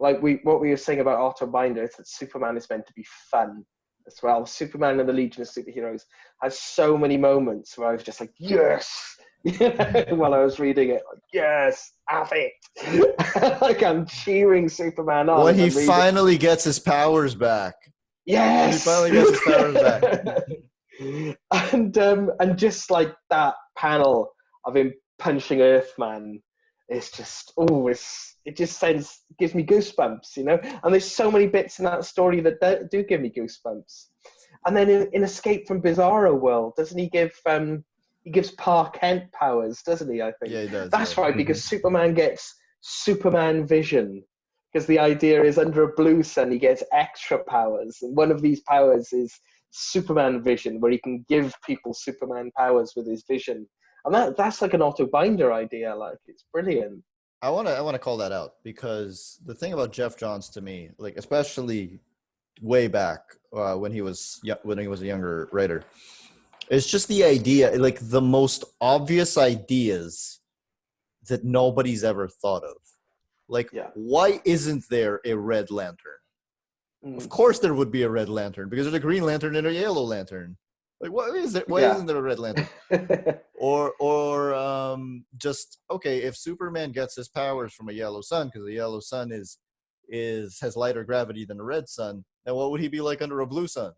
like what we were saying about Otto Binder, is that Superman is meant to be fun as well. Superman and the Legion of Superheroes has so many moments where I was just like, yes, while I was reading it, like, yes, have it. Like I'm cheering Superman on. When he finally gets his powers back. Yes, when he finally gets his powers back. and just like that panel of him punching Earthman, it's just gives me goosebumps, you know. And there's so many bits in that story that do give me goosebumps. And then in Escape from Bizarro World, doesn't he give he gives Pa Kent powers, doesn't he? I think. Yeah, he does. That's right, because Superman gets Superman vision. Because the idea is under a blue sun, he gets extra powers. And one of these powers is Superman vision, where he can give people Superman powers with his vision. And that's like an Otto Binder idea. Like, it's brilliant. I want to call that out, because the thing about Jeff Johns to me, like especially way back when he was a younger writer, it's just the idea, like the most obvious ideas that nobody's ever thought of. Like, why isn't there a Red Lantern? Of course there would be a Red Lantern, because there's a Green Lantern and a Yellow Lantern. Like, why isn't there a Red Lantern? or just, okay, if Superman gets his powers from a yellow sun, because the yellow sun has lighter gravity than a red sun, then what would he be like under a blue sun?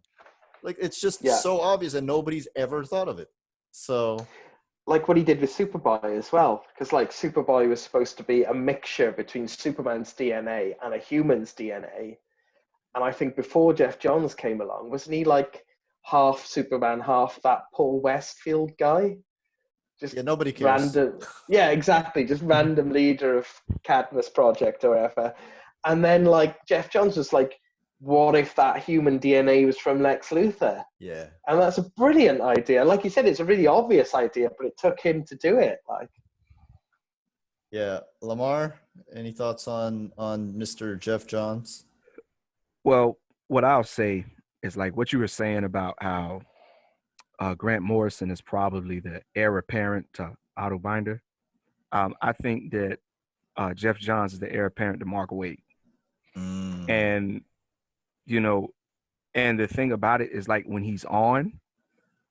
Like, it's just so obvious, and nobody's ever thought of it. So, like what he did with Superboy as well, because like Superboy was supposed to be a mixture between Superman's DNA and a human's DNA. And I think before Jeff Johns came along, wasn't he like half Superman, half that Paul Westfield guy? Just nobody cares. Random, exactly. Just random leader of Cadmus Project or whatever. And then like Jeff Johns was like, what if that human DNA was from Lex Luthor? Yeah. And that's a brilliant idea. Like you said, it's a really obvious idea, but it took him to do it. Like, yeah. LaMar, any thoughts on Mr. Jeff Johns? Well, what I'll say is like what you were saying about how Grant Morrison is probably the heir apparent to Otto Binder. I think that Jeff Johns is the heir apparent to Mark Waid. And, you know, and the thing about it is like when he's on,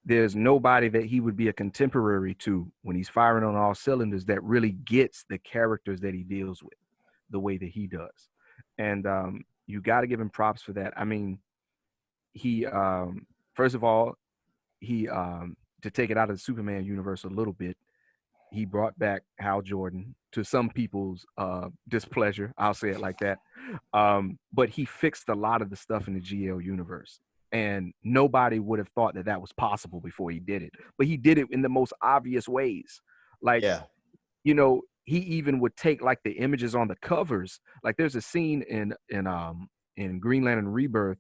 there's nobody that he would be a contemporary to when he's firing on all cylinders that really gets the characters that he deals with the way that he does. And you got to give him props for that. I mean, he, first of all, he, to take it out of the Superman universe a little bit, he brought back Hal Jordan to some people's displeasure. I'll say it like that. But he fixed a lot of the stuff in the GL universe. And nobody would have thought that that was possible before he did it. But he did it in the most obvious ways. Like, you know, he even would take like the images on the covers. Like there's a scene in Green Lantern Rebirth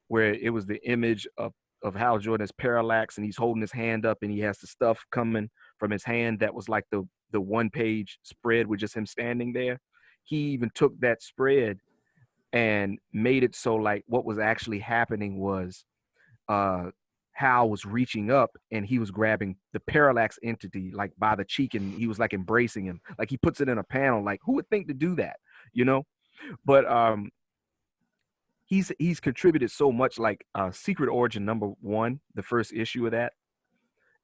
where it was the image of Hal Jordan as Parallax, and he's holding his hand up and he has the stuff coming from his hand that was like the one-page spread with just him standing there. He even took that spread and made it so like what was actually happening was Hal was reaching up and he was grabbing the Parallax entity like by the cheek, and he was like embracing him. Like he puts it in a panel. Like who would think to do that, you know? But he's contributed so much. Like Secret Origin #1, the first issue of that,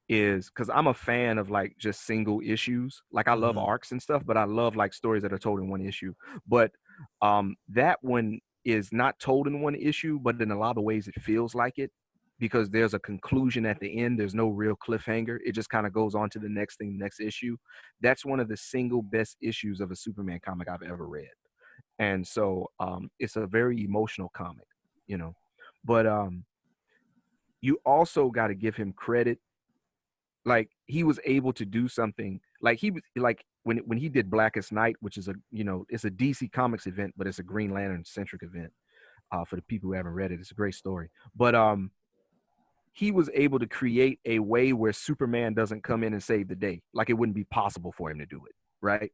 is because I'm a fan of like just single issues. Like I love arcs and stuff, but I love like stories that are told in one issue. But that one is not told in one issue, but in a lot of ways it feels like it, because there's a conclusion at the end. There's no real cliffhanger. It just kind of goes on to the next thing, next issue. That's one of the single best issues of a Superman comic I've ever read. And so it's a very emotional comic, you know. But you also got to give him credit. Like he was able to do something. Like he was like when he did Blackest Night, which is it's a DC Comics event, but it's a Green Lantern centric event. For the people who haven't read it, it's a great story. But he was able to create a way where Superman doesn't come in and save the day. Like it wouldn't be possible for him to do it, right?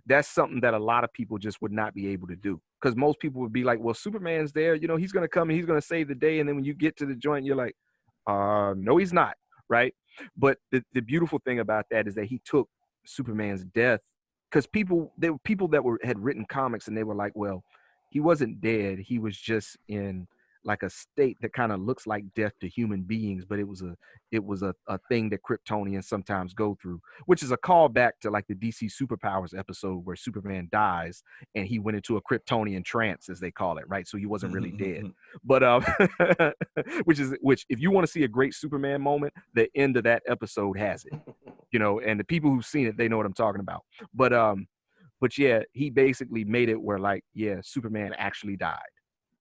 That's something that a lot of people just would not be able to do, because most people would be like, well, Superman's there, you know, he's going to come and he's going to save the day. And then when you get to the joint, you're like, no, he's not, right? But the beautiful thing about that is that he took Superman's death, because there were people that had written comics and they were like, well, he wasn't dead. He was just in like a state that kind of looks like death to human beings, but it was a thing that Kryptonians sometimes go through, which is a callback to like the DC Superpowers episode where Superman dies and he went into a Kryptonian trance, as they call it, right? So he wasn't really dead. But which if you want to see a great Superman moment, the end of that episode has it. And the people who've seen it, they know what I'm talking about. But yeah, he basically made it where like, yeah, Superman actually died.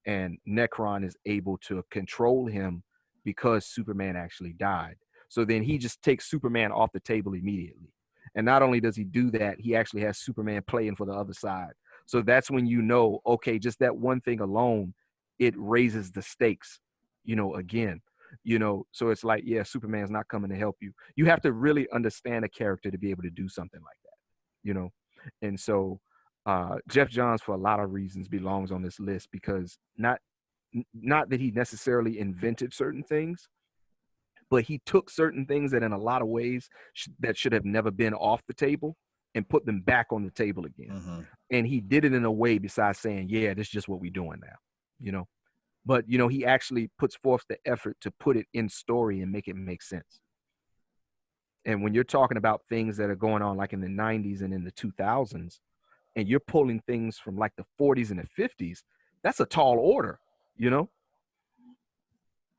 And Necron is able to control him because Superman actually died. So then he just takes Superman off the table immediately. And not only does he do that, he actually has Superman playing for the other side. So that's when okay, just that one thing alone, it raises the stakes, again. So it's like, yeah, Superman's not coming to help you. You have to really understand a character to be able to do something like that, And so Jeff Johns, for a lot of reasons, belongs on this list, because not that he necessarily invented certain things, but he took certain things that in a lot of ways that should have never been off the table and put them back on the table again. And he did it in a way besides saying, yeah, this is just what we're doing now, But, he actually puts forth the effort to put it in story and make it make sense. And when you're talking about things that are going on like in the 90s and in the 2000s, and you're pulling things from like the 40s and the 50s, that's a tall order, I'm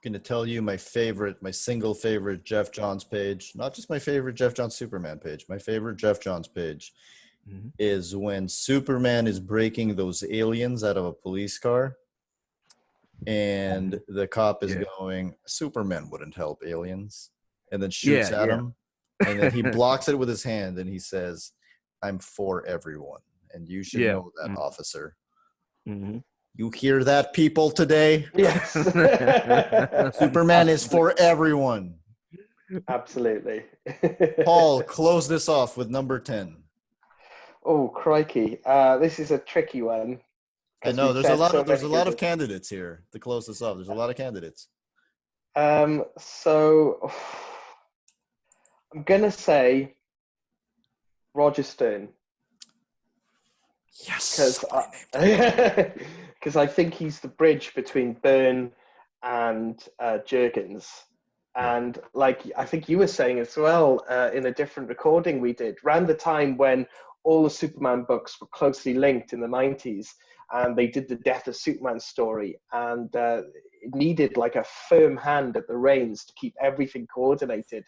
going to tell you my single favorite Jeff Johns page, not just my favorite Jeff Johns Superman page. My favorite Jeff Johns page is when Superman is breaking those aliens out of a police car. And the cop is going, Superman wouldn't help aliens, and then shoots at him. And then he blocks it with his hand and he says, I'm for everyone. And you should know that, officer. You hear that, people, today? Yes. Superman is for everyone. Absolutely. Paul, close this off with number 10. Oh, crikey. This is a tricky one. I know there's a lot of candidates here to close this off. There's a lot of candidates. So I'm going to say Roger Stern. Yes. Because I think he's the bridge between Byrne and Jurgens. And like I think you were saying as well in a different recording we did, around the time when all the Superman books were closely linked in the 90s, and they did the Death of Superman story, and it needed like a firm hand at the reins to keep everything coordinated.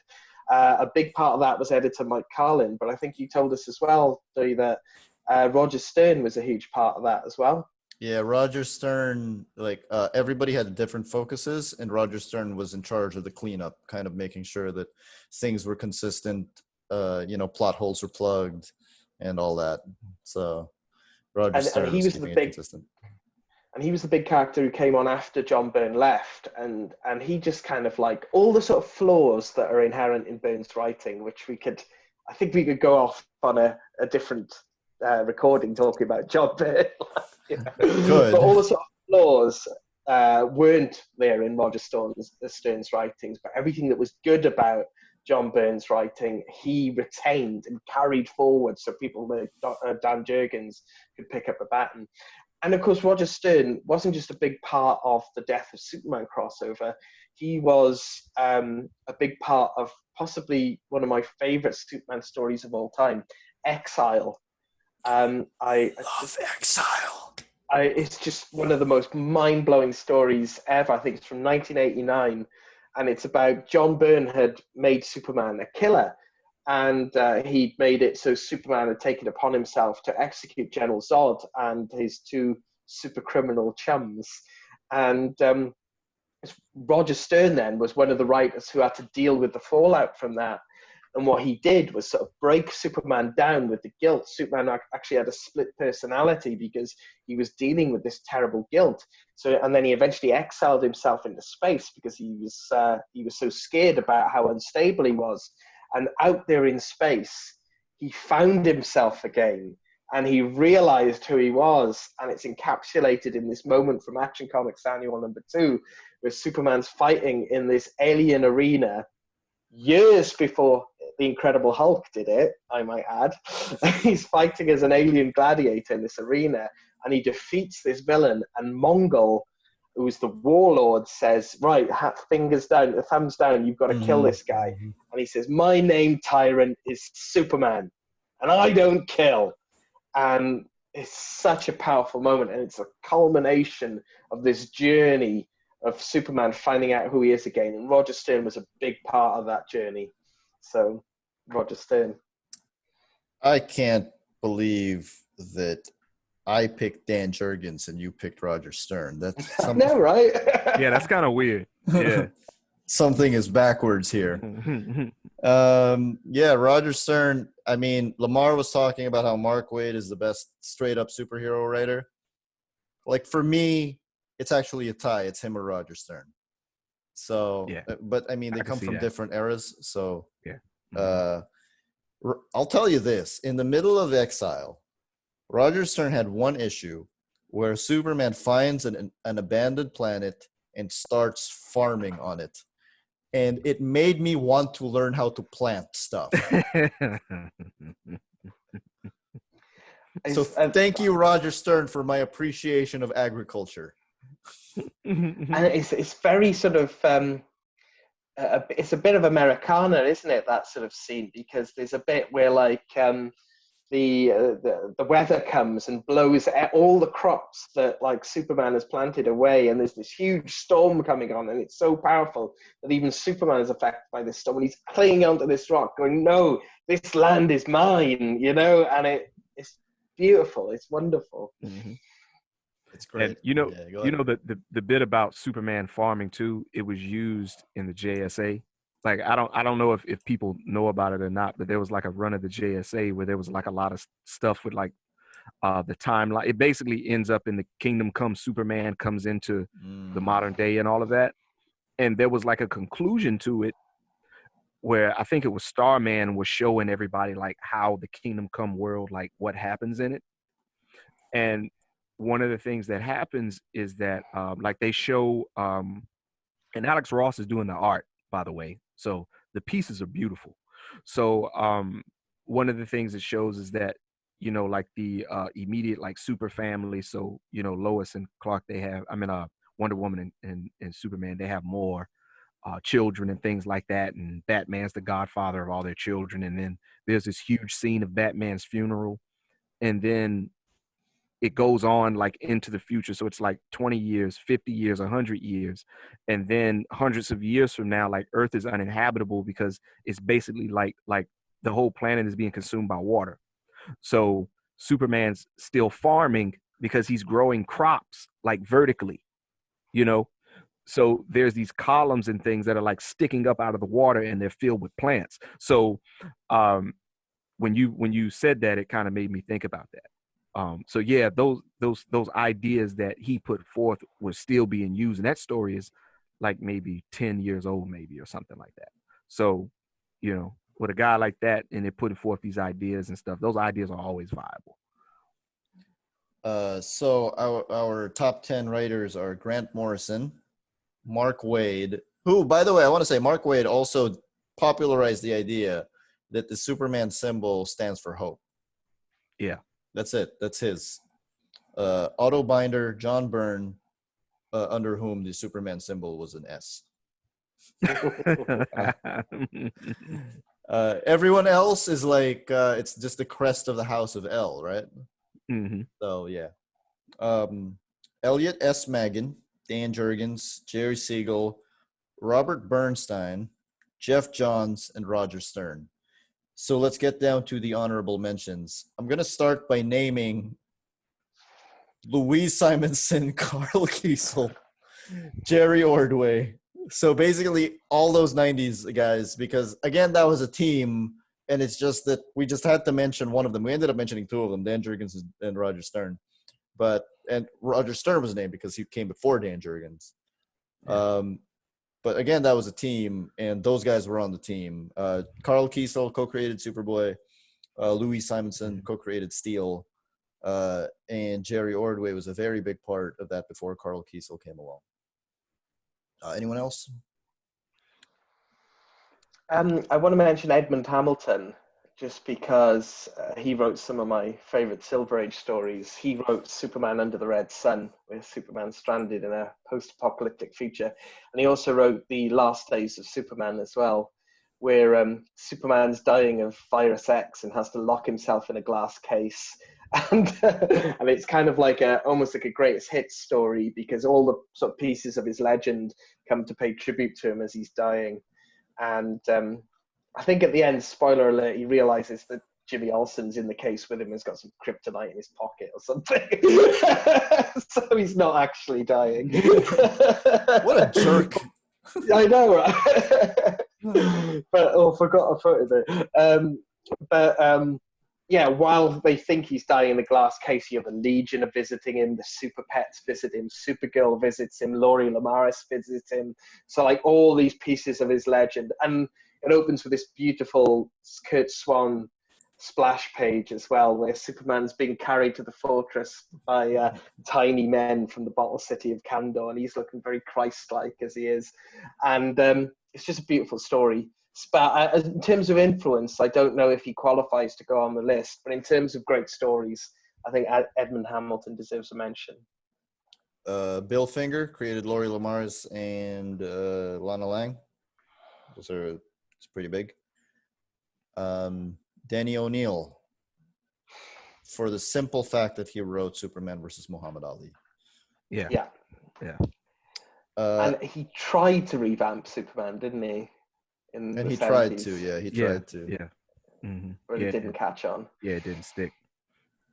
A big part of that was editor Mike Carlin, but I think you told us as well, Dee, that Roger Stern was a huge part of that as well. Yeah, Roger Stern, everybody had different focuses, and Roger Stern was in charge of the cleanup, kind of making sure that things were consistent, plot holes were plugged and all that. So Roger Stern was keeping it consistent. And he was the big character who came on after John Byrne left, and he just kind of like all the sort of flaws that are inherent in Byrne's writing, which I think we could go off on a different recording talking about John Byrne. Good. But all the sort of flaws weren't there in Roger Stern's writings, but everything that was good about John Byrne's writing, he retained and carried forward so people like Dan Jurgens could pick up the baton. And of course, Roger Stern wasn't just a big part of the Death of Superman crossover. He was a big part of possibly one of my favorite Superman stories of all time, Exile. I love Exile. It's just one of the most mind-blowing stories ever. I think it's from 1989. And it's about John Byrne had made Superman a killer. And he made it so Superman had taken upon himself to execute General Zod and his two super criminal chums. And Roger Stern then was one of the writers who had to deal with the fallout from that. And what he did was sort of break Superman down with the guilt. Superman actually had a split personality because he was dealing with this terrible guilt. And then he eventually exiled himself into space because he was so scared about how unstable he was. And out there in space, he found himself again, and he realized who he was. And it's encapsulated in this moment from Action Comics Annual #2, where Superman's fighting in this alien arena years before the Incredible Hulk did it, I might add. He's fighting as an alien gladiator in this arena, and he defeats this villain, and Mongol, who's the warlord, says, right, fingers down, thumbs down, you've got to kill this guy. And he says, my name, Tyrant, is Superman, and I don't kill. And it's such a powerful moment, and it's a culmination of this journey of Superman finding out who he is again. And Roger Stern was a big part of that journey. So, Roger Stern. I can't believe that I picked Dan Jurgens and you picked Roger Stern. That's something. No, right? Yeah, that's kind of weird. Yeah. Something is backwards here. Yeah, Roger Stern. I mean, LaMar was talking about how Mark Waid is the best straight up superhero writer. Like, for me, it's actually a tie. It's him or Roger Stern. So, yeah. But I mean, they come from different eras. So, yeah. I'll tell you this. In the middle of Exile, Roger Stern had one issue where Superman finds an abandoned planet and starts farming on it. And it made me want to learn how to plant stuff. So thank you, Roger Stern, for my appreciation of agriculture. And it's very sort of, it's a bit of Americana, isn't it, that sort of scene? Because there's a bit where, like, the weather comes and blows all the crops that, like, Superman has planted away, and there's this huge storm coming on, and it's so powerful that even Superman is affected by this storm, and he's clinging onto this rock going, no, this land is mine, you know. And it's beautiful, it's wonderful. It's great. And the bit about Superman farming too, it was used in the JSA. Like, I don't know if people know about it or not, but there was like a run of the JSA where there was like a lot of stuff with like the timeline. It basically ends up in the Kingdom Come. Superman comes into the modern day and all of that. And there was like a conclusion to it where I think it was Starman was showing everybody like how the Kingdom Come world, like what happens in it. And one of the things that happens is that like they show, and Alex Ross is doing the art, by the way. So the pieces are beautiful. So one of the things it shows is that, you know, like the immediate like super family. So, you know, Lois and Clark, they have, Wonder Woman and Superman, they have more children and things like that. And Batman's the godfather of all their children. And then there's this huge scene of Batman's funeral. And then it goes on like into the future. So it's like 20 years, 50 years, 100 years. And then hundreds of years from now, like Earth is uninhabitable because it's basically like the whole planet is being consumed by water. So Superman's still farming because he's growing crops like vertically, you know? So there's these columns and things that are like sticking up out of the water and they're filled with plants. So when you said that, it kind of made me think about that. So yeah, those ideas that he put forth were still being used, and that story is like maybe 10 years old, maybe, or something like that. So, you know, with a guy like that and they're putting forth these ideas and stuff, those ideas are always viable. So our top 10 writers are Grant Morrison, Mark Waid, who, by the way, I want to say Mark Waid also popularized the idea that the Superman symbol stands for hope. Yeah. That's it. That's his. Otto Binder, John Byrne, under whom the Superman symbol was an S. Everyone else is like, it's just the crest of the House of L, right? Mm-hmm. So, yeah. Elliot S. Maggin, Dan Jurgens, Jerry Siegel, Robert Bernstein, Jeff Johns, and Roger Stern. So let's get down to the honorable mentions. I'm going to start by naming Louise Simonson, Carl Kiesel, Jerry Ordway. So basically all those 90s guys, because again, that was a team, and it's just that we just had to mention one of them. We ended up mentioning two of them, Dan Jurgens and Roger Stern. And Roger Stern was named because he came before Dan Jurgens. Yeah. But again, that was a team, and those guys were on the team. Carl Kiesel co-created Superboy. Louis Simonson co-created Steel. And Jerry Ordway was a very big part of that before Carl Kiesel came along. Anyone else? I want to mention Edmund Hamilton, just because he wrote some of my favorite Silver Age stories. He wrote Superman Under the Red Sun, where Superman's stranded in a post-apocalyptic future. And he also wrote The Last Days of Superman as well, where Superman's dying of virus X and has to lock himself in a glass case. And and it's kind of like almost like a greatest hits story, because all the sort of pieces of his legend come to pay tribute to him as he's dying. And I think at the end, spoiler alert, he realizes that Jimmy Olsen's in the case with him, has got some kryptonite in his pocket or something. So he's not actually dying. What a jerk. I know, right? But forgot I photo there. Yeah, while they think he's dying in the glass case, you have the Legion are visiting him, the Super Pets visit him, Supergirl visits him, Laurie Lamaris visits him. So like all these pieces of his legend. And it opens with this beautiful Kurt Swan splash page as well, where Superman's being carried to the fortress by tiny men from the bottle city of Kandor, and he's looking very Christ-like as he is. And it's just a beautiful story. But in terms of influence, I don't know if he qualifies to go on the list, but in terms of great stories, I think Edmund Hamilton deserves a mention. Bill Finger created Laurie Lamaris and Lana Lang. It's pretty big. Danny O'Neill, for the simple fact that he wrote Superman versus Muhammad Ali. Yeah. And he tried to revamp Superman, didn't he? And he 70s. Tried to, yeah. He tried to. Yeah. Mm-hmm. But it didn't catch on. Yeah, it didn't stick.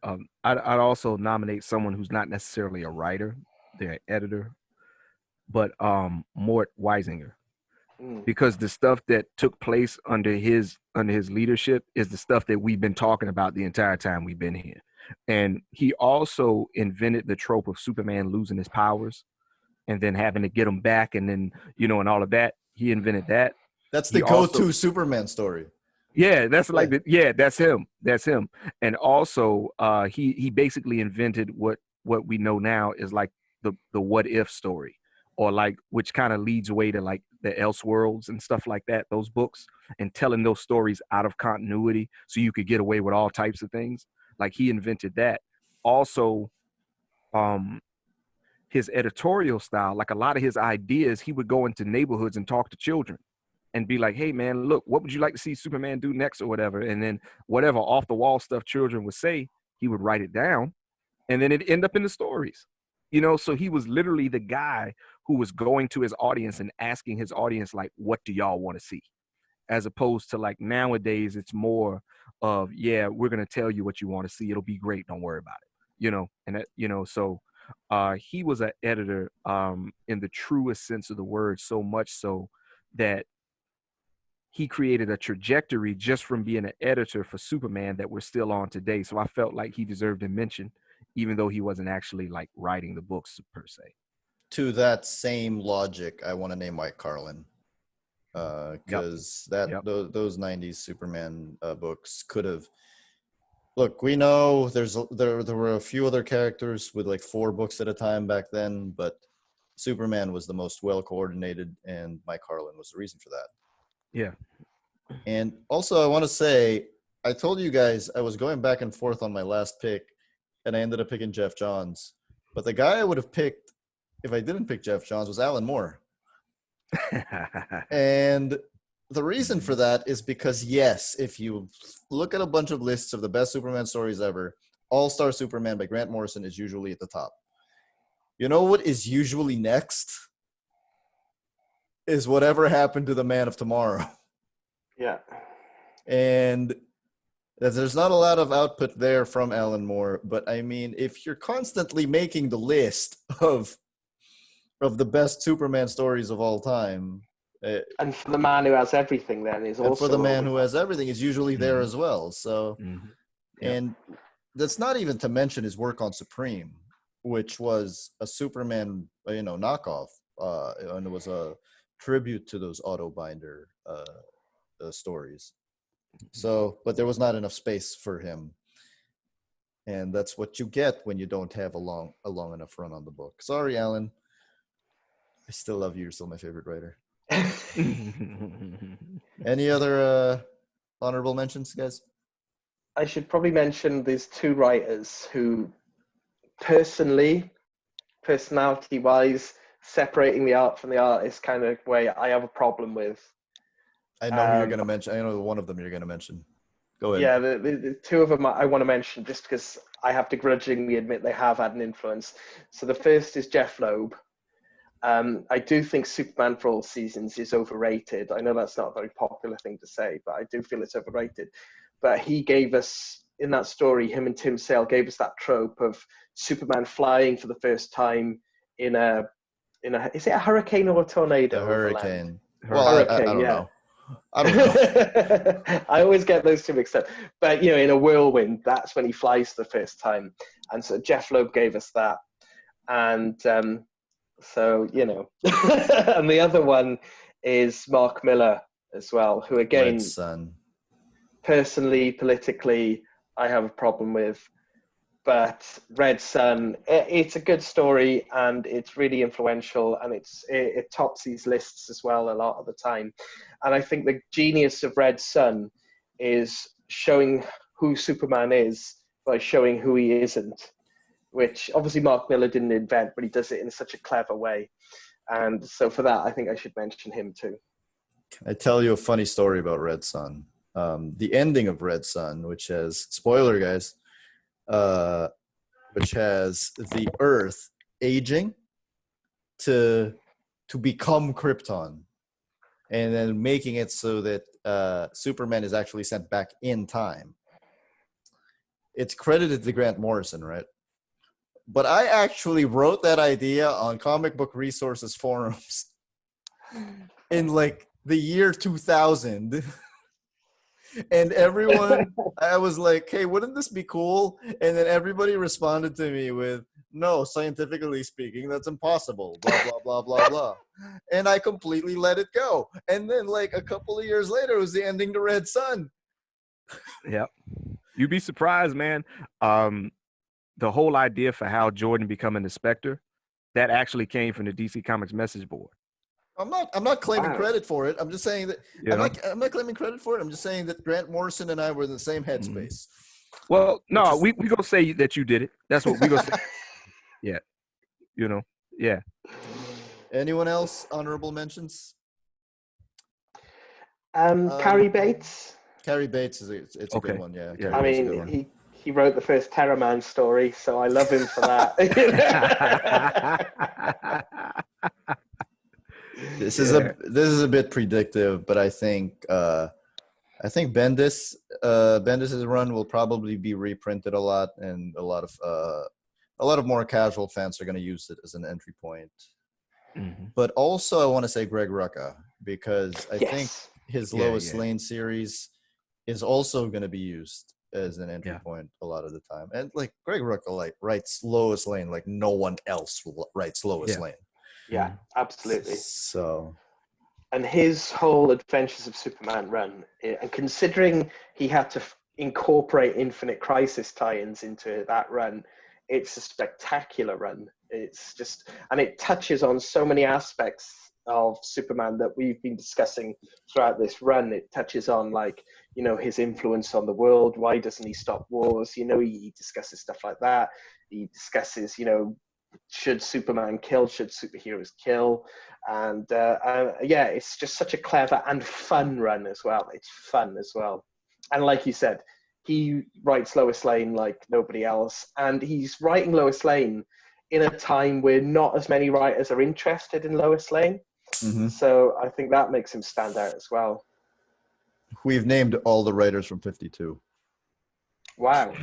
I'd also nominate someone who's not necessarily a writer, they're an editor, but Mort Weizinger. Because the stuff that took place under his leadership is the stuff that we've been talking about the entire time we've been here. And he also invented the trope of Superman losing his powers and then having to get them back, and then, and all of that. He invented that. That's the go-to Superman story. Yeah, that's that's him. That's him. And also, he basically invented what we know now is like the what if story, or like, which kind of leads way to like the Elseworlds and stuff like that, those books, and telling those stories out of continuity so you could get away with all types of things. Like, he invented that. Also, his editorial style, like a lot of his ideas, he would go into neighborhoods and talk to children and be like, hey man, look, what would you like to see Superman do next or whatever? And then whatever off the wall stuff children would say, he would write it down, and then it'd end up in the stories. So he was literally the guy who was going to his audience and asking his audience, like, what do y'all want to see? As opposed to like nowadays, it's more of, yeah, we're going to tell you what you want to see. It'll be great. Don't worry about it. And that, so he was an editor in the truest sense of the word, so much so that he created a trajectory just from being an editor for Superman that we're still on today. So I felt like he deserved a mention, even though he wasn't actually like writing the books per se. To that same logic, I want to name Mike Carlin, because those 90s Superman books could have. Look, we know there were a few other characters with like 4 books at a time back then, but Superman was the most well coordinated, and Mike Carlin was the reason for that. Yeah. And also, I want to say, I told you guys I was going back and forth on my last pick, and I ended up picking Jeff Johns. But the guy I would have picked if I didn't pick Jeff Johns was Alan Moore. And the reason for that is because, yes, if you look at a bunch of lists of the best Superman stories ever, All-Star Superman by Grant Morrison is usually at the top. You know what is usually next? Is Whatever Happened to the Man of Tomorrow. Yeah. And there's not a lot of output there from Alan Moore, but I mean, if you're constantly making the list of the best Superman stories of all time, and for the man who has everything, then is also. And for the man who has everything is usually there as well. So, and that's not even to mention his work on Supreme, which was a Superman, knockoff, and it was a tribute to those Otto Binder stories. So, but there was not enough space for him, and that's what you get when you don't have a long enough run on the book. Sorry, Alan. I still love you. You're still my favorite writer. Any other honorable mentions, guys? I should probably mention there's two writers who personality-wise, separating the art from the artist kind of way I have a problem with. I know who you're going to mention. I know one of them you're going to mention. Go ahead. Yeah, the two of them I want to mention just because I have to grudgingly admit they have had an influence. So the first is Jeff Loeb. I do think Superman for All Seasons is overrated. I know that's not a very popular thing to say, but I do feel it's overrated. But he gave us, in that story, him and Tim Sale gave us that trope of Superman flying for the first time in a is it a hurricane or a tornado? A hurricane. Well, I don't know. I don't know. I always get those two mixed up. But, in a whirlwind, that's when he flies the first time. And so Jeff Loeb gave us that. And so, and the other one is Mark Miller as well, who again, Red Sun. Personally, politically, I have a problem with. But Red Sun, it's a good story and it's really influential and it tops these lists as well a lot of the time. And I think the genius of Red Sun is showing who Superman is by showing who he isn't, which obviously Mark Miller didn't invent, but he does it in such a clever way. And so for that, I think I should mention him too. I tell you a funny story about Red Sun. The ending of Red Sun, which has, spoiler guys, which has the Earth aging to become Krypton, and then making it so that Superman is actually sent back in time. It's credited to Grant Morrison, right? But I actually wrote that idea on Comic Book Resources forums in like the year 2000. And everyone, I was like, hey, wouldn't this be cool? And then everybody responded to me with, no, scientifically speaking, that's impossible, blah, blah, blah, blah, blah. And I completely let it go. And then like a couple of years later, it was the ending to Red Sun. Yep. You'd be surprised, man. The whole idea for Hal Jordan becoming the Spectre, that actually came from the DC Comics message board. I'm not claiming credit for it. I'm just saying that I'm not claiming credit for it. I'm just saying that Grant Morrison and I were in the same headspace. Well, no, we gonna say that you did it. That's what we gonna say. Yeah. Yeah. Anyone else honorable mentions? Carrie Bates. Carrie Bates it's a good one, yeah. I mean, he wrote the first Terror Man story, so I love him for that. This is a bit predictive, but I think Bendis's run will probably be reprinted a lot, and a lot of more casual fans are going to use it as an entry point. Mm-hmm. But also, I want to say Greg Rucka, because I think his Lois Lane series is also going to be used as an entry point a lot of the time. And like Greg Rucka writes Lois Lane like no one else writes Lois Lane. Yeah, absolutely. So, and his whole Adventures of Superman run, and considering he had to incorporate Infinite Crisis tie-ins into that run, it's a spectacular run. It's just, and it touches on so many aspects of Superman that we've been discussing throughout this run. It touches on his influence on the world. Why doesn't he stop wars? He discusses stuff like that. He discusses, should Superman kill? Should superheroes kill? And it's just such a clever and fun run as well. It's fun as well. And like you said, he writes Lois Lane like nobody else. And he's writing Lois Lane in a time where not as many writers are interested in Lois Lane. Mm-hmm. So I think that makes him stand out as well. We've named all the writers from 52. Wow.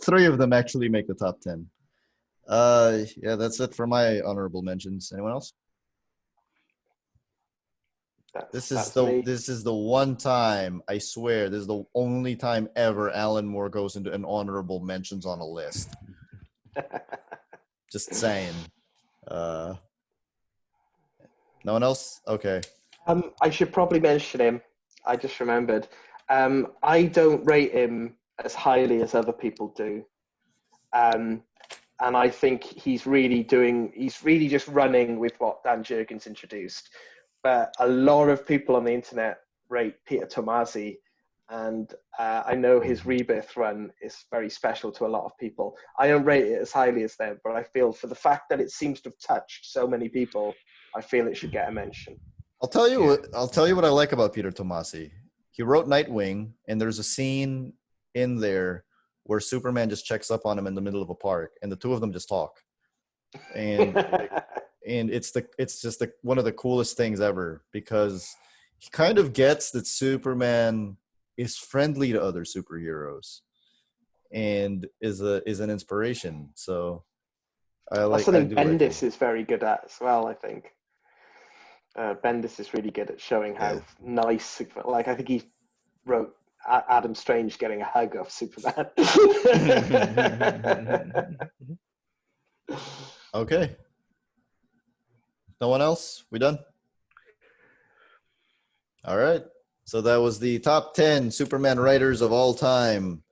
3 of them actually make the top 10. That's it for my honorable mentions. Anyone else? This is the one time, I swear, this is the only time ever Alan Moore goes into an honorable mentions on a list. Just saying. No one else? Okay. I should probably mention him. I just remembered. I don't rate him as highly as other people do. And And I think he's really just running with what Dan Jurgens introduced. But a lot of people on the internet rate Peter Tomasi, and I know his Rebirth run is very special to a lot of people. I don't rate it as highly as them, but I feel for the fact that it seems to have touched so many people, I feel it should get a mention. I'll tell you what I like about Peter Tomasi. He wrote Nightwing, and there's a scene in there where Superman just checks up on him in the middle of a park, and the two of them just talk. And and it's just one of the coolest things ever, because he kind of gets that Superman is friendly to other superheroes and is an inspiration. So that's something Bendis is very good at as well, I think. Bendis is really good at showing how nice, like I think he wrote Adam Strange getting a hug off Superman. Okay. No one else? We done? All right. So that was the top 10 Superman writers of all time.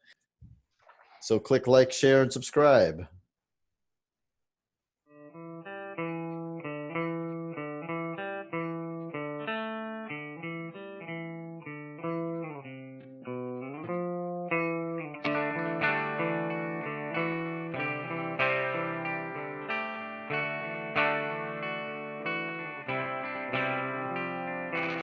So click like, share, and subscribe.